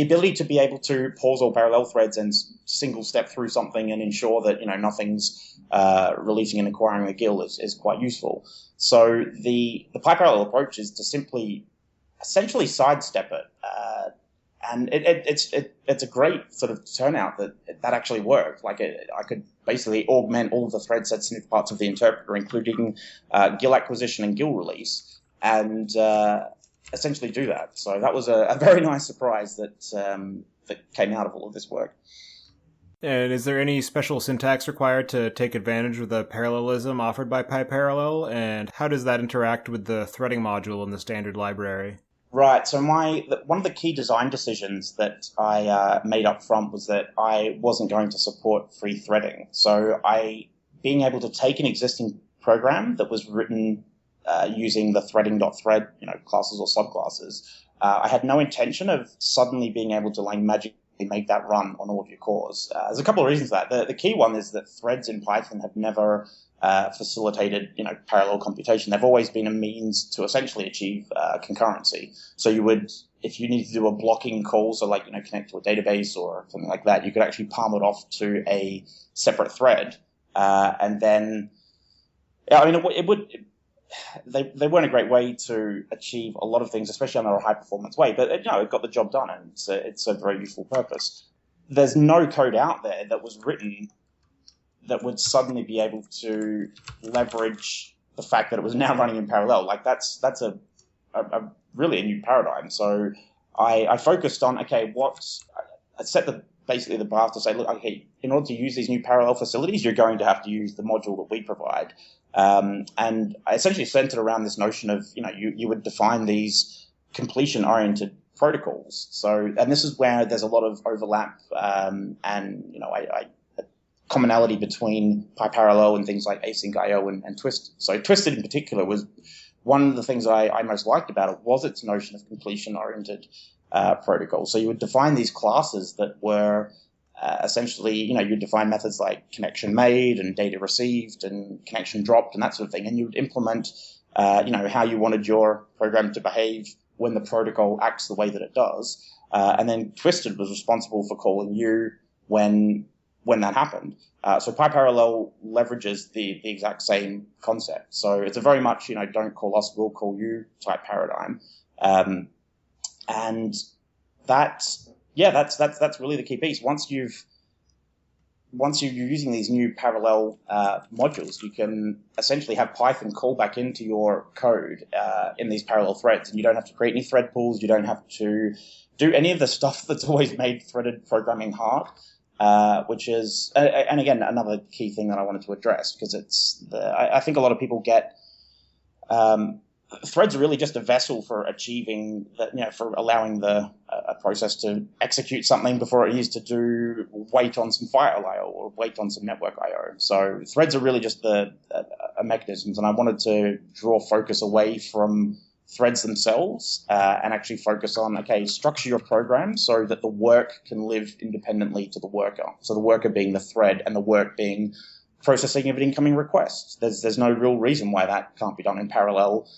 ability to be able to pause all parallel threads and single step through something and ensure that nothing's releasing and acquiring a GIL is quite useful. So the PyParallel approach is to simply essentially sidestep it, and it's a great sort of turnout that actually worked. Like I could basically augment all of the thread sets and parts of the interpreter, including GIL acquisition and GIL release, and essentially do that. So that was a very nice surprise that came out of all of this work. And is there any special syntax required to take advantage of the parallelism offered by PyParallel, and how does that interact with the threading module in the standard library? Right. So one of the key design decisions that I made up front was that I wasn't going to support free threading. So being able to take an existing program that was written using the threading.thread, classes or subclasses, I had no intention of suddenly being able to magically make that run on all of your cores. There's a couple of reasons for that. The key one is that threads in Python have never facilitated, parallel computation. They've always been a means to essentially achieve concurrency. So if you need to do a blocking call, so connect to a database or something like that, you could actually palm it off to a separate thread, and then, they weren't a great way to achieve a lot of things, especially under a high performance way, but it got the job done, and it's a very useful purpose. There's no code out there that was written that would suddenly be able to leverage the fact that it was now running in parallel. That's a really a new paradigm. So I focused on, okay, I set basically the bar to say, look, okay, in order to use these new parallel facilities, you're going to have to use the module that we provide. And I essentially centered around this notion of, you would define these completion-oriented protocols. So, and this is where there's a lot of overlap, and, commonality between PyParallel and things like async IO and Twisted. So Twisted in particular was one of the things I most liked about it was its notion of completion-oriented protocol. So you would define these classes that were essentially, you'd define methods like connection made and data received and connection dropped and that sort of thing. And you would implement, how you wanted your program to behave when the protocol acts the way that it does. And then Twisted was responsible for calling you when that happened. So PyParallel leverages the exact same concept. So it's a very much, don't call us, we'll call you type paradigm. And that's really the key piece. Once you're using these new parallel modules, you can essentially have Python call back into your code in these parallel threads, and you don't have to create any thread pools. You don't have to do any of the stuff that's always made threaded programming hard, which is, and again, another key thing that I wanted to address, because I think a lot of people get threads are really just a vessel for achieving that, for allowing a process to execute something before it needs to wait on some file I/O or wait on some network I/O. So threads are really just a mechanisms, and I wanted to draw focus away from threads themselves and actually focus on, structure your program so that the work can live independently to the worker. So the worker being the thread and the work being processing of incoming requests. There's no real reason why that can't be done in parallel.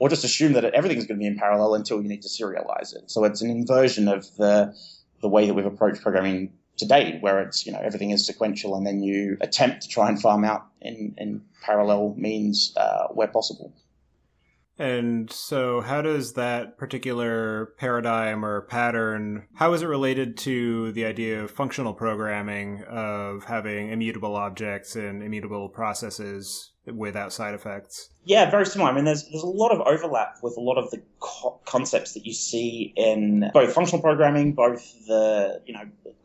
Or just assume that everything's going to be in parallel until you need to serialize it. So it's an inversion of the way that we've approached programming to date, where it's, everything is sequential, and then you attempt to try and farm out in parallel means where possible. And so how does that particular paradigm or pattern, how is it related to the idea of functional programming, of having immutable objects and immutable processes without side effects? Yeah, very similar. I mean, there's a lot of overlap with a lot of the concepts that you see in both functional programming, both the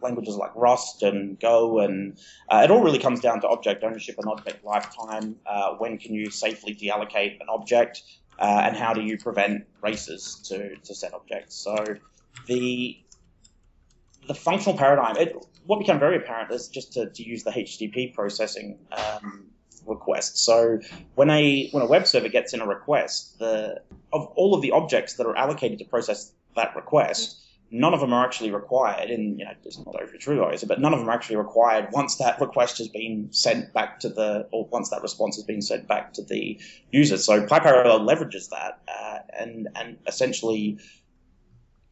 languages like Rust and Go, and it all really comes down to object ownership and object lifetime. When can you safely deallocate an object, and how do you prevent races to set objects? So the functional paradigm, what became very apparent is just to use the HTTP processing request. So when a web server gets in a request, of all of the objects that are allocated to process that request, none of them are actually required. And it's not overly true, obviously, but none of them are actually required once that request has been sent back or once that response has been sent back to the user. So PyParallel leverages that and essentially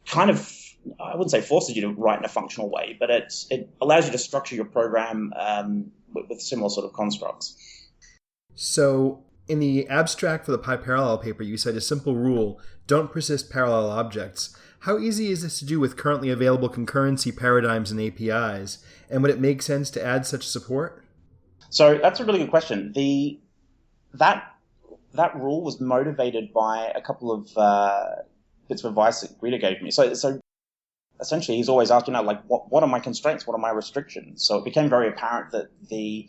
kind of, I wouldn't say forces you to write in a functional way, but it allows you to structure your program with similar sort of constructs. So in the abstract for the PyParallel paper, you cite a simple rule: don't persist parallel objects. How easy is this to do with currently available concurrency paradigms and APIs? And would it make sense to add such support? So that's a really good question. That rule was motivated by a couple of bits of advice that Guido gave me. So essentially, he's always asked, what are my constraints? What are my restrictions? So it became very apparent that the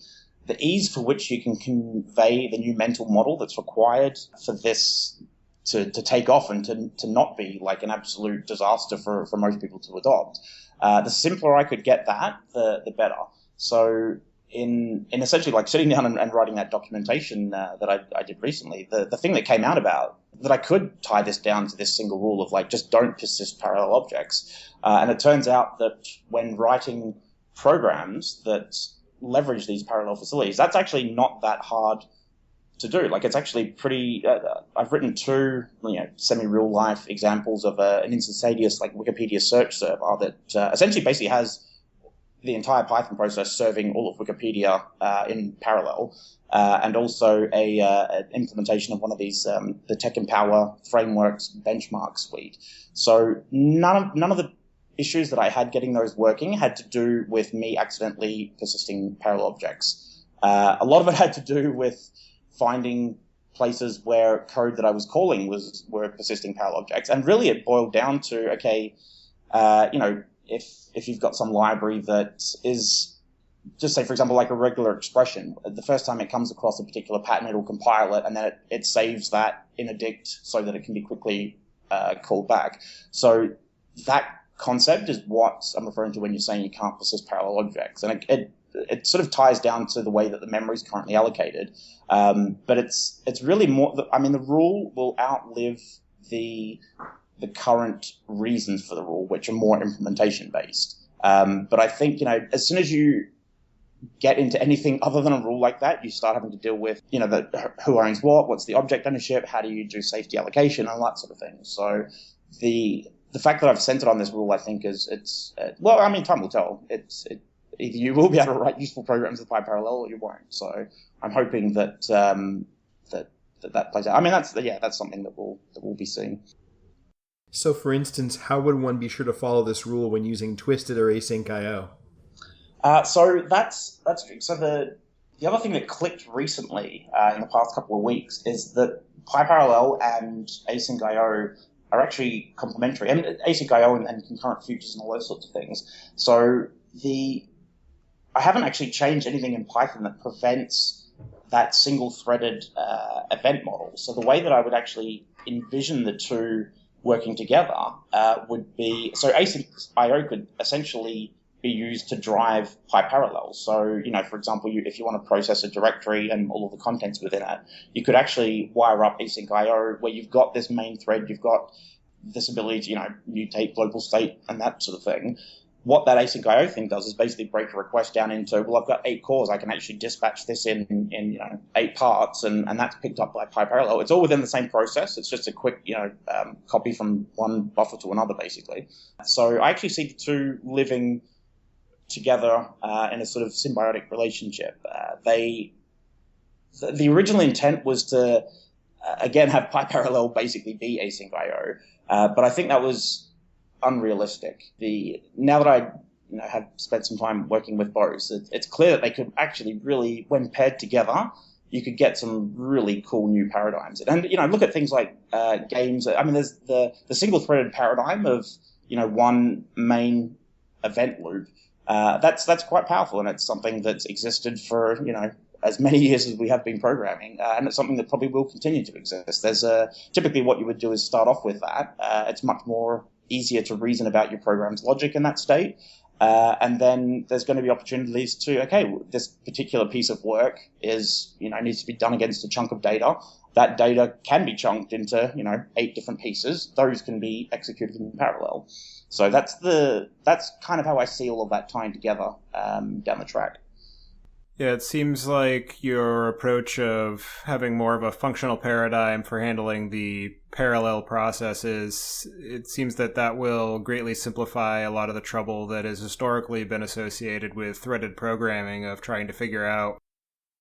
ease for which you can convey the new mental model that's required for this to take off and to not be like an absolute disaster for most people to adopt. The simpler I could get that, the better. So in essentially like sitting down and writing that documentation that I did recently, the thing that came out about that I could tie this down to this single rule of just don't persist parallel objects. And it turns out that when writing programs that leverage these parallel facilities, that's actually not that hard to do. It's actually pretty, I've written two semi-real life examples of an instantaneous Wikipedia search server that essentially basically has the entire Python process serving all of Wikipedia in parallel, and also an implementation of one of these, the Tech Empower frameworks benchmark suite. So none of the issues that I had getting those working had to do with me accidentally persisting parallel objects. A lot of it had to do with finding places where code that I was calling were persisting parallel objects. And really it boiled down to, if you've got some library that is, just say, for example, like a regular expression, the first time it comes across a particular pattern, it'll compile it, and then it saves that in a dict so that it can be quickly called back. So that concept is what I'm referring to when you're saying you can't persist parallel objects. And it sort of ties down to the way that the memory is currently allocated. But it's really more, the rule will outlive the current reasons for the rule, which are more implementation based. But I think, as soon as you get into anything other than a rule like that, you start having to deal with, who owns what's the object ownership, how do you do safety allocation, and that sort of thing. So the fact that I've centered on this rule, I think time will tell. Either you will be able to write useful programs with PyParallel or you won't. So I'm hoping that that plays out. That's something that we'll be seeing. So, for instance, how would one be sure to follow this rule when using twisted or async I/O? So that's so the other thing that clicked recently in the past couple of weeks is that PyParallel and async I/O are actually complementary. I mean, async I/O and concurrent futures and all those sorts of things. So I haven't actually changed anything in Python that prevents that single-threaded event model. So the way that I would actually envision the two working together would be, so async I/O could essentially be used to drive PyParallel. So, for example, if you want to process a directory and all of the contents within it, you could actually wire up async I/O where you've got this main thread, you've got this ability to, mutate global state and that sort of thing. What that async I/O thing does is basically break a request down into, well, I've got 8 cores. I can actually dispatch this in 8 parts, and that's picked up by PyParallel. It's all within the same process. It's just a quick, copy from one buffer to another, basically. So I actually see the two living together in a sort of symbiotic relationship. The original intent was to, again, have PyParallel basically be async I/O, but I think that was unrealistic. Now that I have spent some time working with both, it's clear that they could actually really, when paired together, you could get some really cool new paradigms. And look at things like games. I mean, there's the single-threaded paradigm of one main event loop. That's quite powerful, and it's something that's existed for as many years as we have been programming, and it's something that probably will continue to exist. There's typically what you would do is start off with that. It's much more easier to reason about your program's logic in that state. And then there's going to be opportunities to, this particular piece of work is, needs to be done against a chunk of data. That data can be chunked into, 8 different pieces. Those can be executed in parallel. So that's kind of how I see all of that tying together down the track. Yeah, it seems like your approach of having more of a functional paradigm for handling the parallel processes, it seems that will greatly simplify a lot of the trouble that has historically been associated with threaded programming of trying to figure out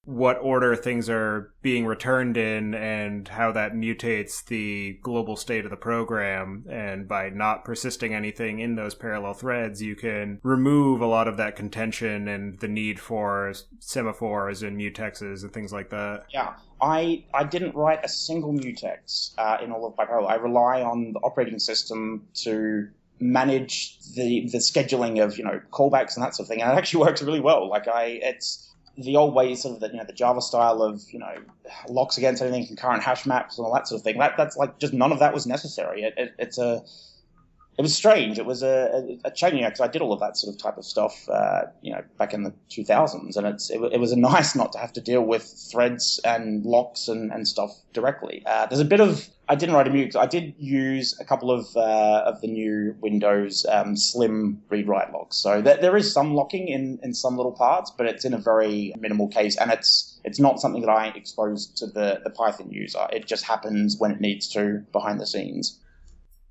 what order things are being returned in and how that mutates the global state of the program. And by not persisting anything in those parallel threads, you can remove a lot of that contention and the need for semaphores and mutexes and things like that. Yeah, I didn't write a single mutex in all of PyParallel. I rely on the operating system to manage the scheduling of callbacks and that sort of thing, and it actually works really well. It's the old ways of the Java style of locks against anything, concurrent hash maps and all that sort of thing. That's like just none of that was necessary. It was strange. It was a change, because I did all of that sort of type of stuff, back in the 2000s, and it was nice not to have to deal with threads and locks and stuff directly. There's a bit of, I didn't write a mute. I did use a couple of the new Windows slim read-write locks. So there is some locking in some little parts, but it's in a very minimal case, and it's not something that I expose to the Python user. It just happens when it needs to behind the scenes.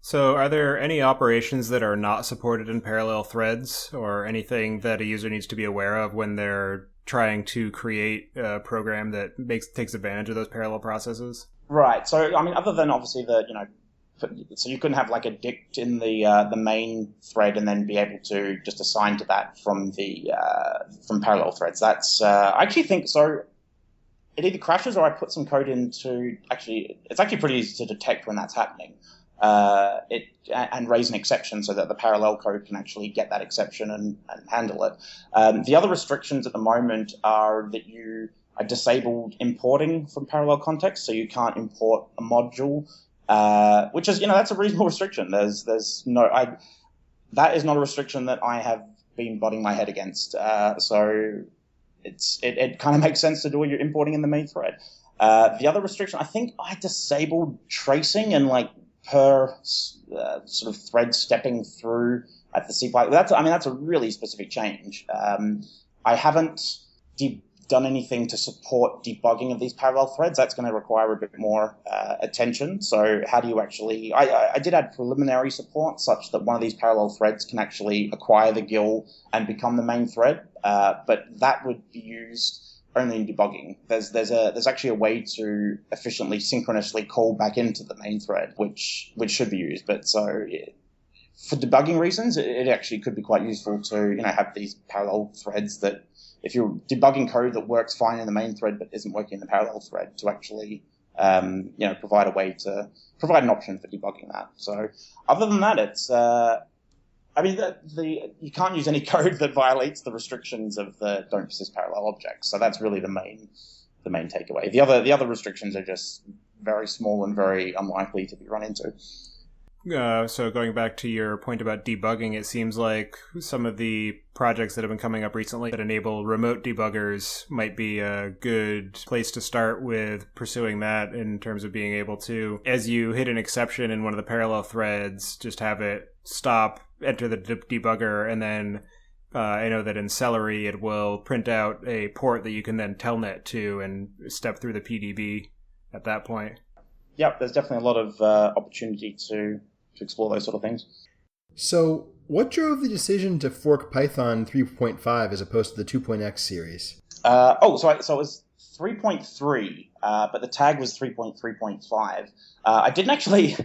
So are there any operations that are not supported in parallel threads, or anything that a user needs to be aware of when they're trying to create a program that takes advantage of those parallel processes? Right. So, I mean, other than obviously so you couldn't have like a dict in the main thread and then be able to just assign to that from parallel threads. That's I actually think so. It either crashes or I put some code into it's actually pretty easy to detect when that's happening. And raise an exception so that the parallel code can actually get that exception and handle it. The other restrictions at the moment are that you are disabled importing from parallel context, so you can't import a module, which is, that's a reasonable restriction. That is not a restriction that I have been butting my head against. So it kind of makes sense to do what you're importing in the main thread. The other restriction, I think I disabled tracing and per sort of thread stepping through at the CPython. That's a really specific change. I haven't done anything to support debugging of these parallel threads. That's going to require a bit more attention. So how do you actually... I did add preliminary support such that one of these parallel threads can actually acquire the GIL and become the main thread, but that would be used only in debugging. There's actually a way to efficiently synchronously call back into the main thread, which should be used. But for debugging reasons, it actually could be quite useful to have these parallel threads that if you're debugging code that works fine in the main thread but isn't working in the parallel thread, to actually provide a way to provide an option for debugging that. So other than that, it's you can't use any code that violates the restrictions of the don't persist parallel objects. So that's really the main takeaway. The other restrictions are just very small and very unlikely to be run into. So going back to your point about debugging, it seems like some of the projects that have been coming up recently that enable remote debuggers might be a good place to start with pursuing that, in terms of being able to, as you hit an exception in one of the parallel threads, just have it stop, enter the debugger, and then I know that in Celery it will print out a port that you can then telnet to and step through the PDB at that point. Yep, there's definitely a lot of opportunity to explore those sort of things. So what drove the decision to fork Python 3.5 as opposed to the 2.x series? So it was 3.3, but the tag was 3.3.5. I didn't actually...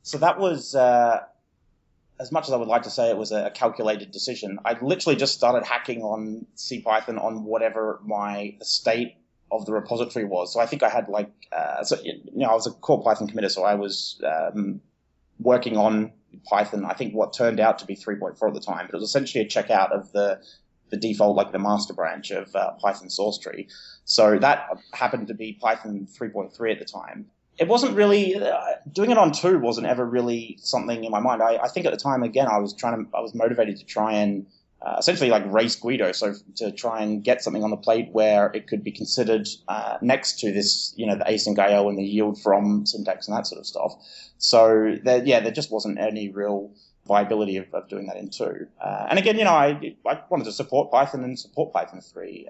So that was... as much as I would like to say it was a calculated decision, I literally just started hacking on CPython on whatever the state of the repository was. So I think I had I was a core Python committer, so I was working on Python, I think what turned out to be 3.4 at the time, but it was essentially a checkout of the default, the master branch of Python source tree. So that happened to be Python 3.3 at the time. It wasn't really, doing it on 2 wasn't ever really something in my mind. I think at the time, again, I was motivated to try and essentially race Guido, so to try and get something on the plate where it could be considered next to this, the async IO and the yield from syntax and that sort of stuff. So there just wasn't any real viability of doing that in 2. And again, I wanted to support Python and support Python 3.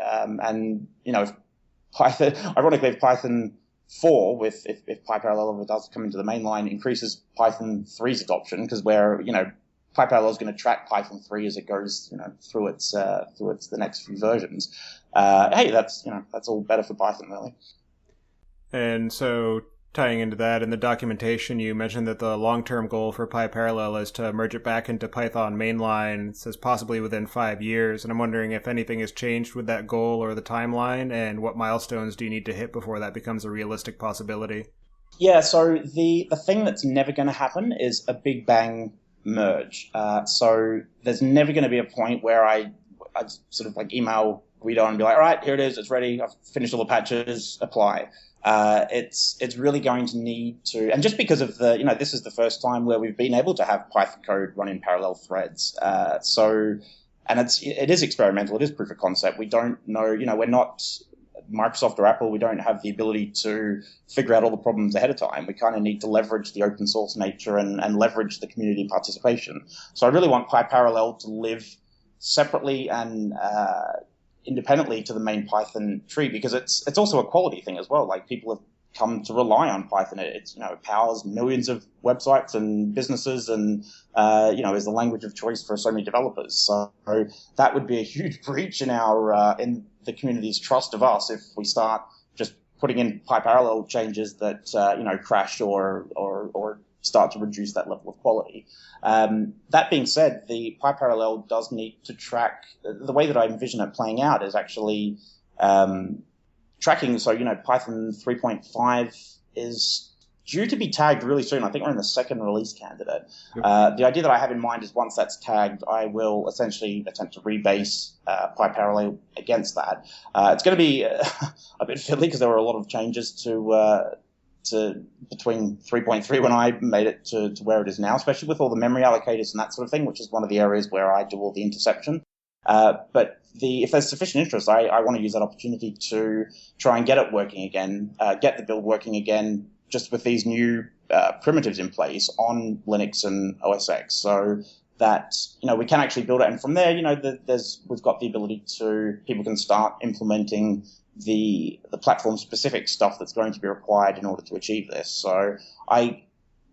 Python, ironically, if Python 4, if PyParallel ever does come into the mainline, increases Python 3's adoption, because PyParallel is going to track Python 3 as it goes, through the next few versions. Hey, that's all better for Python, really. And so, tying into that, in the documentation, you mentioned that the long-term goal for PyParallel is to merge it back into Python mainline. It says possibly within 5 years, and I'm wondering if anything has changed with that goal or the timeline, and what milestones do you need to hit before that becomes a realistic possibility? Yeah, so the thing that's never going to happen is a big bang merge. So there's never going to be a point where I sort of email Guido and be like, all right, here it is, it's ready, I've finished all the patches, apply. It's really going to need to, and just because of this is the first time where we've been able to have Python code run in parallel threads. And it is experimental, it is proof of concept. We don't know, we're not Microsoft or Apple, we don't have the ability to figure out all the problems ahead of time. We kind of need to leverage the open source nature and leverage the community participation. So I really want PyParallel to live separately and independently to the main Python tree, because it's also a quality thing as well. People have come to rely on Python. It powers millions of websites and businesses, and is the language of choice for so many developers. So that would be a huge breach in our in the community's trust of us if we start just putting in PyParallel changes that crash or start to reduce that level of quality. That being said, the PyParallel does need to track. The way that I envision it playing out is actually tracking. So, Python 3.5 is due to be tagged really soon. I think we're in the second release candidate. The idea that I have in mind is once that's tagged, I will essentially attempt to rebase PyParallel against that. It's going to be a bit fiddly because there were a lot of changes to between 3.3 when I made it to where it is now, especially with all the memory allocators and that sort of thing, which is one of the areas where I do all the interception. But if there's sufficient interest, I want to use that opportunity to try and get it working again, get the build working again, just with these new primitives in place on Linux and OS X, so that we can actually build it. And from there, we've got the ability to people can start implementing the platform specific stuff that's going to be required in order to achieve this. So I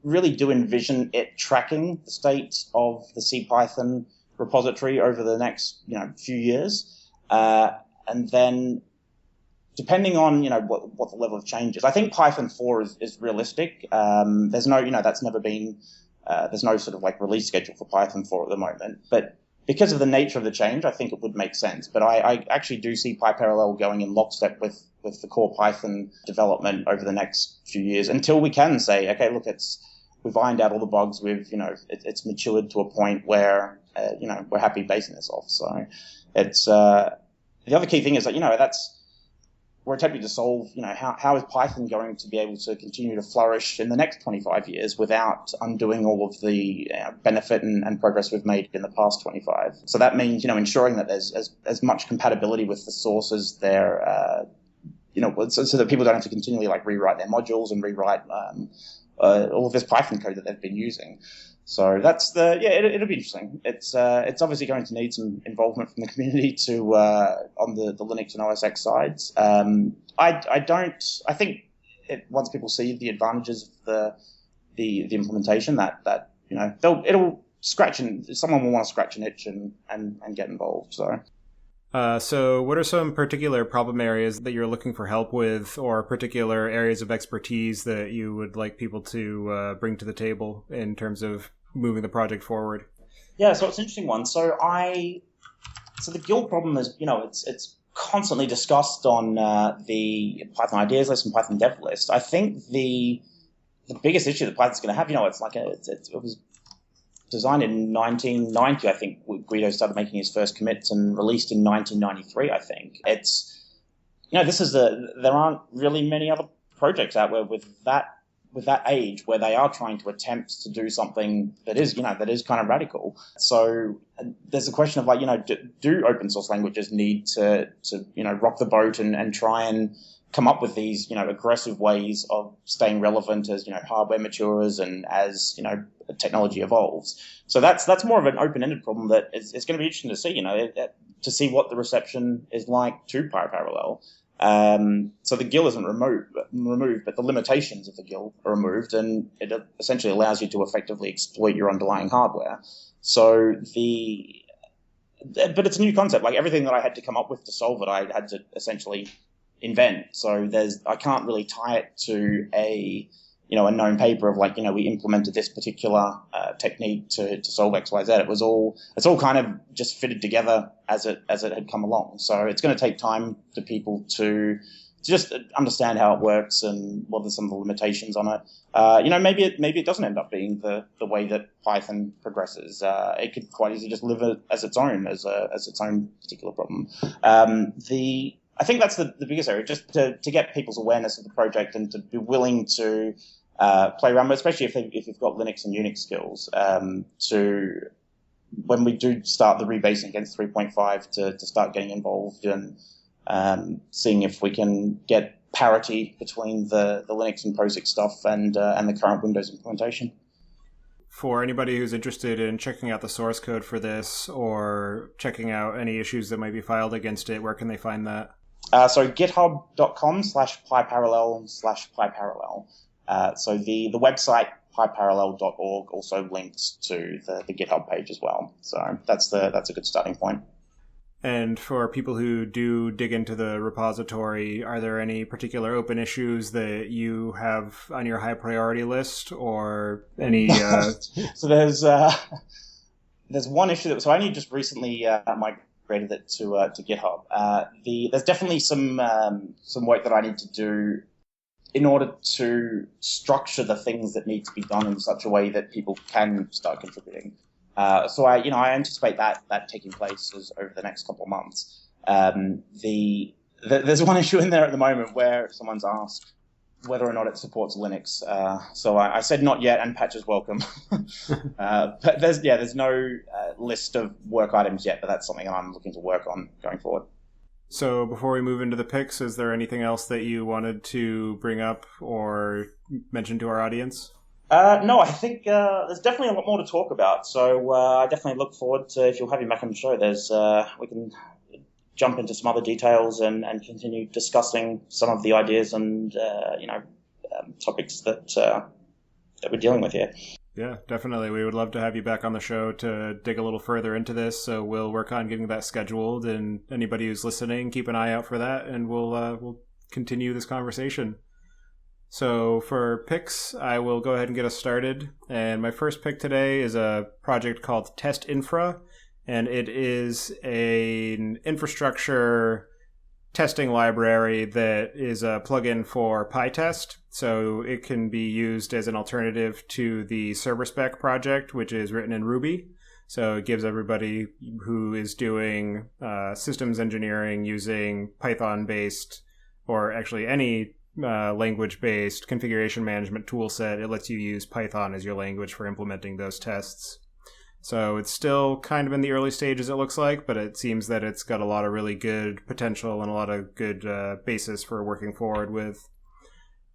really do envision it tracking the state of the CPython repository over the next few years, and then depending on, what the level of change is. I think Python 4 is realistic. There's no, that's never been, there's no sort of like release schedule for Python 4 at the moment. But because of the nature of the change, I think it would make sense. But I actually do see PyParallel going in lockstep with the core Python development over the next few years until we can say, okay, look, we've ironed out all the bugs. It's matured to a point where, we're happy basing this off. So it's, the other key thing is that, we're attempting to solve, how is Python going to be able to continue to flourish in the next 25 years without undoing all of the benefit and progress we've made in the past 25. So that means, ensuring that there's as much compatibility with the sources there, so that people don't have to continually like rewrite their modules and rewrite all of this Python code that they've been using. So that's it'll be interesting. It's obviously going to need some involvement from the community to on the Linux and OS X sides. I think once people see the advantages of the implementation that it'll scratch and someone will want to scratch an itch and get involved. So what are some particular problem areas that you're looking for help with, or particular areas of expertise that you would like people to bring to the table in terms of moving the project forward? Yeah, so it's an interesting one. So the guild problem is, it's constantly discussed on the Python ideas list and Python dev list. I think the biggest issue that Python's going to have, it was designed in 1990, I think. Guido started making his first commits and released in 1993, I think. It's, there aren't really many other projects out there with that age where they are trying to attempt to do something that is kind of radical. So there's a question of do open source languages need to rock the boat and try and come up with these, aggressive ways of staying relevant as, hardware matures and as, technology evolves. So that's more of an open-ended problem that it's going to be interesting to see, to see what the reception is like to PyParallel. So the GIL isn't removed, but the limitations of the GIL are removed, and it essentially allows you to effectively exploit your underlying hardware. So but it's a new concept. Like everything that I had to come up with to solve it, I had to essentially invent. So I can't really tie it to a known paper of we implemented this particular technique to solve X, Y, Z. It's all kind of just fitted together as it had come along. So it's going to take time for people to just understand how it works and what are some of the limitations on it. Maybe it doesn't end up being the way that Python progresses. It could quite easily just live as its own particular problem. I think that's the biggest area, just to get people's awareness of the project and to be willing to play around with, especially if you've got Linux and Unix skills, to when we do start the rebasing against 3.5 to start getting involved and seeing if we can get parity between the Linux and POSIX stuff and the current Windows implementation. For anybody who's interested in checking out the source code for this or checking out any issues that might be filed against it, where can they find that? So github.com/PyParallel/PyParallel. So the website PyParallel.org also links to the GitHub page as well. So that's a good starting point. And for people who do dig into the repository, are there any particular open issues that you have on your high priority list, or any? So there's one issue so I only just recently migrated it to GitHub. There's definitely some work that I need to do in order to structure the things that need to be done in such a way that people can start contributing. So I anticipate that taking place over the next couple of months. There's one issue in there at the moment where someone's asked whether or not it supports Linux. So I said not yet, and patch is welcome. But there's no list of work items yet, but that's something I'm looking to work on going forward. So before we move into the picks, is there anything else that you wanted to bring up or mention to our audience? No, I think there's definitely a lot more to talk about. So I definitely look forward to, if you'll have me back on the show, we can jump into some other details and continue discussing some of the ideas and topics that we're dealing with here. Yeah, definitely. We would love to have you back on the show to dig a little further into this. So we'll work on getting that scheduled, and anybody who's listening, keep an eye out for that, and we'll continue this conversation. So for picks, I will go ahead and get us started. And my first pick today is a project called Test Infra, and it is an infrastructure testing library that is a plugin for PyTest. So it can be used as an alternative to the ServerSpec project, which is written in Ruby. So it gives everybody who is doing systems engineering using Python-based, or actually any language-based configuration management tool set, it lets you use Python as your language for implementing those tests. So it's still kind of in the early stages, it looks like, but it seems that it's got a lot of really good potential and a lot of good basis for working forward with.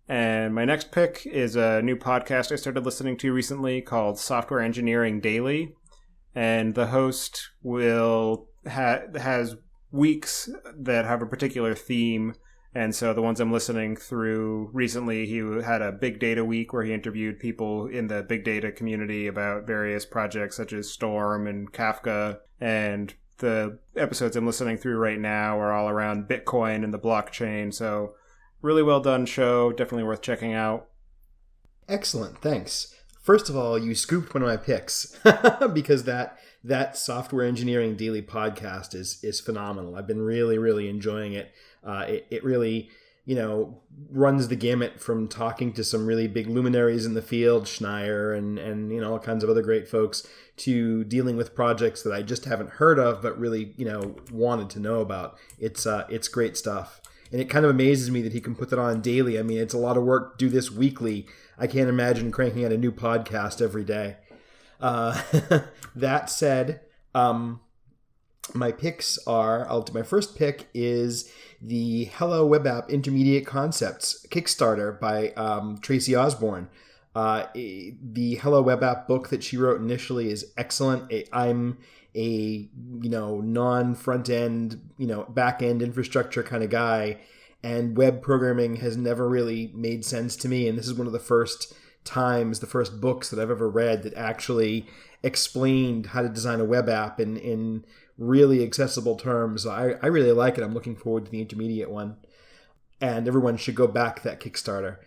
And my next pick is a new podcast I started listening to recently called Software Engineering Daily. And the host has weeks that have a particular theme. And so the ones I'm listening through recently, he had a big data week where he interviewed people in the big data community about various projects such as Storm and Kafka. And the episodes I'm listening through right now are all around Bitcoin and the blockchain. So really well done show. Definitely worth checking out. Excellent. Thanks. First of all, you scooped one of my picks because that Software Engineering Daily podcast is phenomenal. I've been really, really enjoying it. It really, runs the gamut from talking to some really big luminaries in the field, Schneier and all kinds of other great folks, to dealing with projects that I just haven't heard of, but really, wanted to know about. It's great stuff. And it kind of amazes me that he can put that on daily. I mean, it's a lot of work to do this weekly. I can't imagine cranking out a new podcast every day. That said, my picks are, my first pick is the Hello Web App Intermediate Concepts Kickstarter by Tracy Osborne. The Hello Web App book that she wrote initially is excellent. I'm a non front-end, back-end infrastructure kind of guy, and web programming has never really made sense to me. And this is one of the first books that I've ever read that actually explained how to design a web app in really accessible terms. I really like it. I'm looking forward to the intermediate one. And everyone should go back that Kickstarter.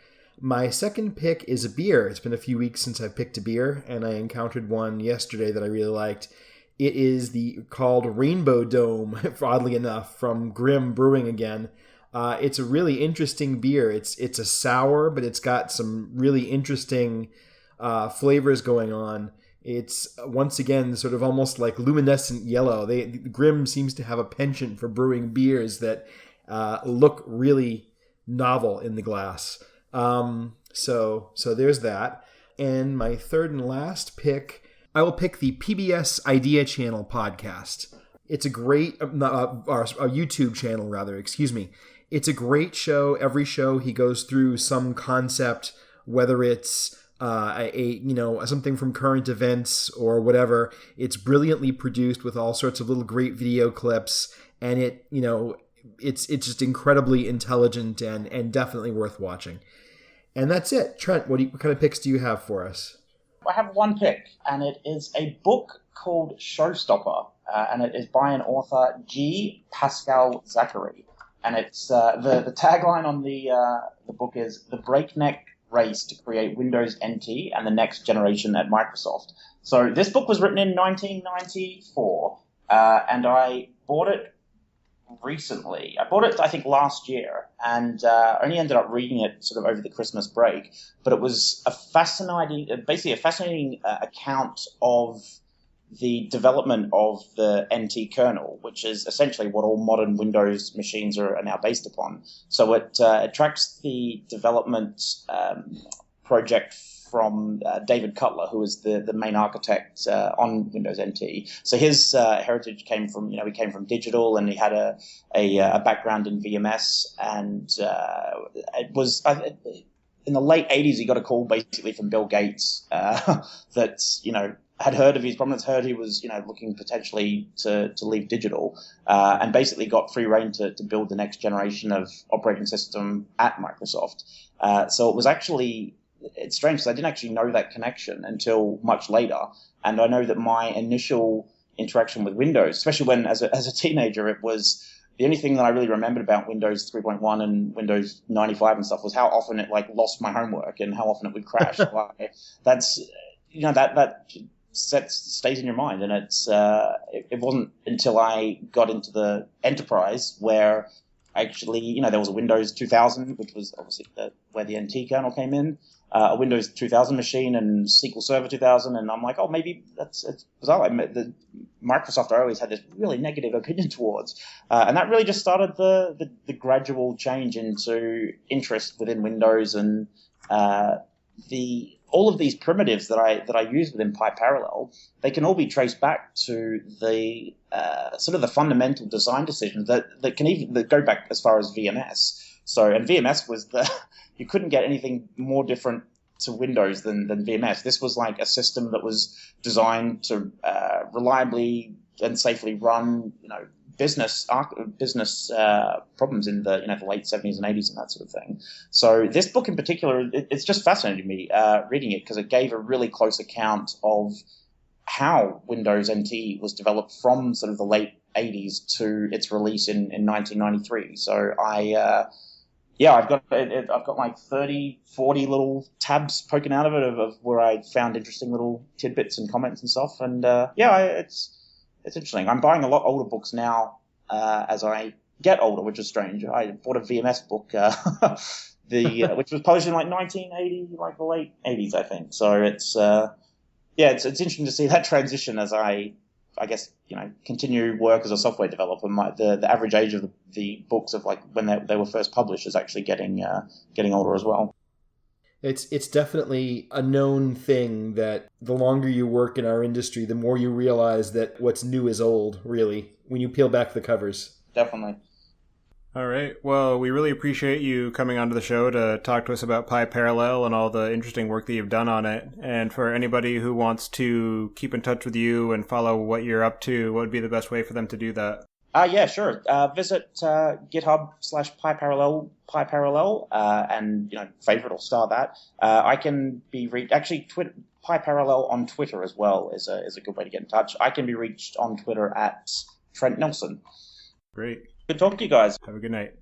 My second pick is a beer. It's been a few weeks since I picked a beer, and I encountered one yesterday that I really liked. It is called Rainbow Dome, oddly enough, from Grimm Brewing again. It's a really interesting beer. It's a sour, but it's got some really interesting flavors going on. It's, once again, sort of almost like luminescent yellow. Grimm seems to have a penchant for brewing beers that look really novel in the glass. So there's that. And my third and last pick, I will pick the PBS Idea Channel podcast. It's a great, a YouTube channel rather, excuse me. It's a great show. Every show he goes through some concept, whether it's something from current events or whatever. It's brilliantly produced with all sorts of little great video clips, and it's just incredibly intelligent and definitely worth watching. And that's it. Trent, what kind of picks do you have for us? I have one pick, and it is a book called Showstopper, and it is by an author, G. Pascal Zachary. And it's the tagline on the book is "The Breakneck Race to Create Windows NT and the Next Generation at Microsoft." So this book was written in 1994, and I bought it recently. I bought it, I think, last year, and only ended up reading it sort of over the Christmas break. But it was a fascinating account of the development of the NT kernel, which is essentially what all modern Windows machines are now based upon. So it tracks the development project from David Cutler, who is the main architect on Windows NT. So his heritage came from, he came from digital, and he had a background in VMS, and it was in the late 80s he got a call basically from Bill Gates that had heard of his prominence, heard he was looking potentially to leave digital, and basically got free rein to build the next generation of operating system at Microsoft. So it was actually, it's strange because I didn't actually know that connection until much later. And I know that my initial interaction with Windows, especially when as a teenager, it was the only thing that I really remembered about Windows 3.1 and Windows 95 and stuff was how often it like lost my homework and how often it would crash. That's, that stays in your mind. And it wasn't until I got into the enterprise where actually, there was a Windows 2000, which was obviously where the NT kernel came in, a Windows 2000 machine and SQL Server 2000, and I'm like, oh, maybe it's bizarre. Microsoft I always had this really negative opinion towards, and that really just started the gradual change into interest within Windows and all of these primitives that I use within PyParallel, they can all be traced back to the sort of the fundamental design decisions that go back as far as VMS. So, and VMS was you couldn't get anything more different to Windows than VMS. This was like a system that was designed to reliably and safely run, business problems in the the late 70s and 80s and that sort of thing. So this book in particular, it's just fascinated me reading it because it gave a really close account of how Windows NT was developed from sort of the late 80s to its release in 1993. So I've got like 30, 40 little tabs poking out of it of where I found interesting little tidbits and comments and stuff. And it's interesting. I'm buying a lot older books now as I get older, which is strange. I bought a VMS book, which was published in like 1980, like the late 80s, I think. So it's interesting to see that transition as I guess continue work as a software developer. The average age of the books of like when they were first published is actually getting older as well. It's definitely a known thing that the longer you work in our industry, the more you realize that what's new is old, really, when you peel back the covers. Definitely. All right. Well, we really appreciate you coming onto the show to talk to us about PyParallel and all the interesting work that you've done on it. And for anybody who wants to keep in touch with you and follow what you're up to, what would be the best way for them to do that? Yeah, sure. Visit GitHub/PyParallel, and favorite or star that. I can be reached. Actually, PyParallel on Twitter as well is a good way to get in touch. I can be reached on Twitter at Trent Nelson. Great. Good talking to you guys. Have a good night.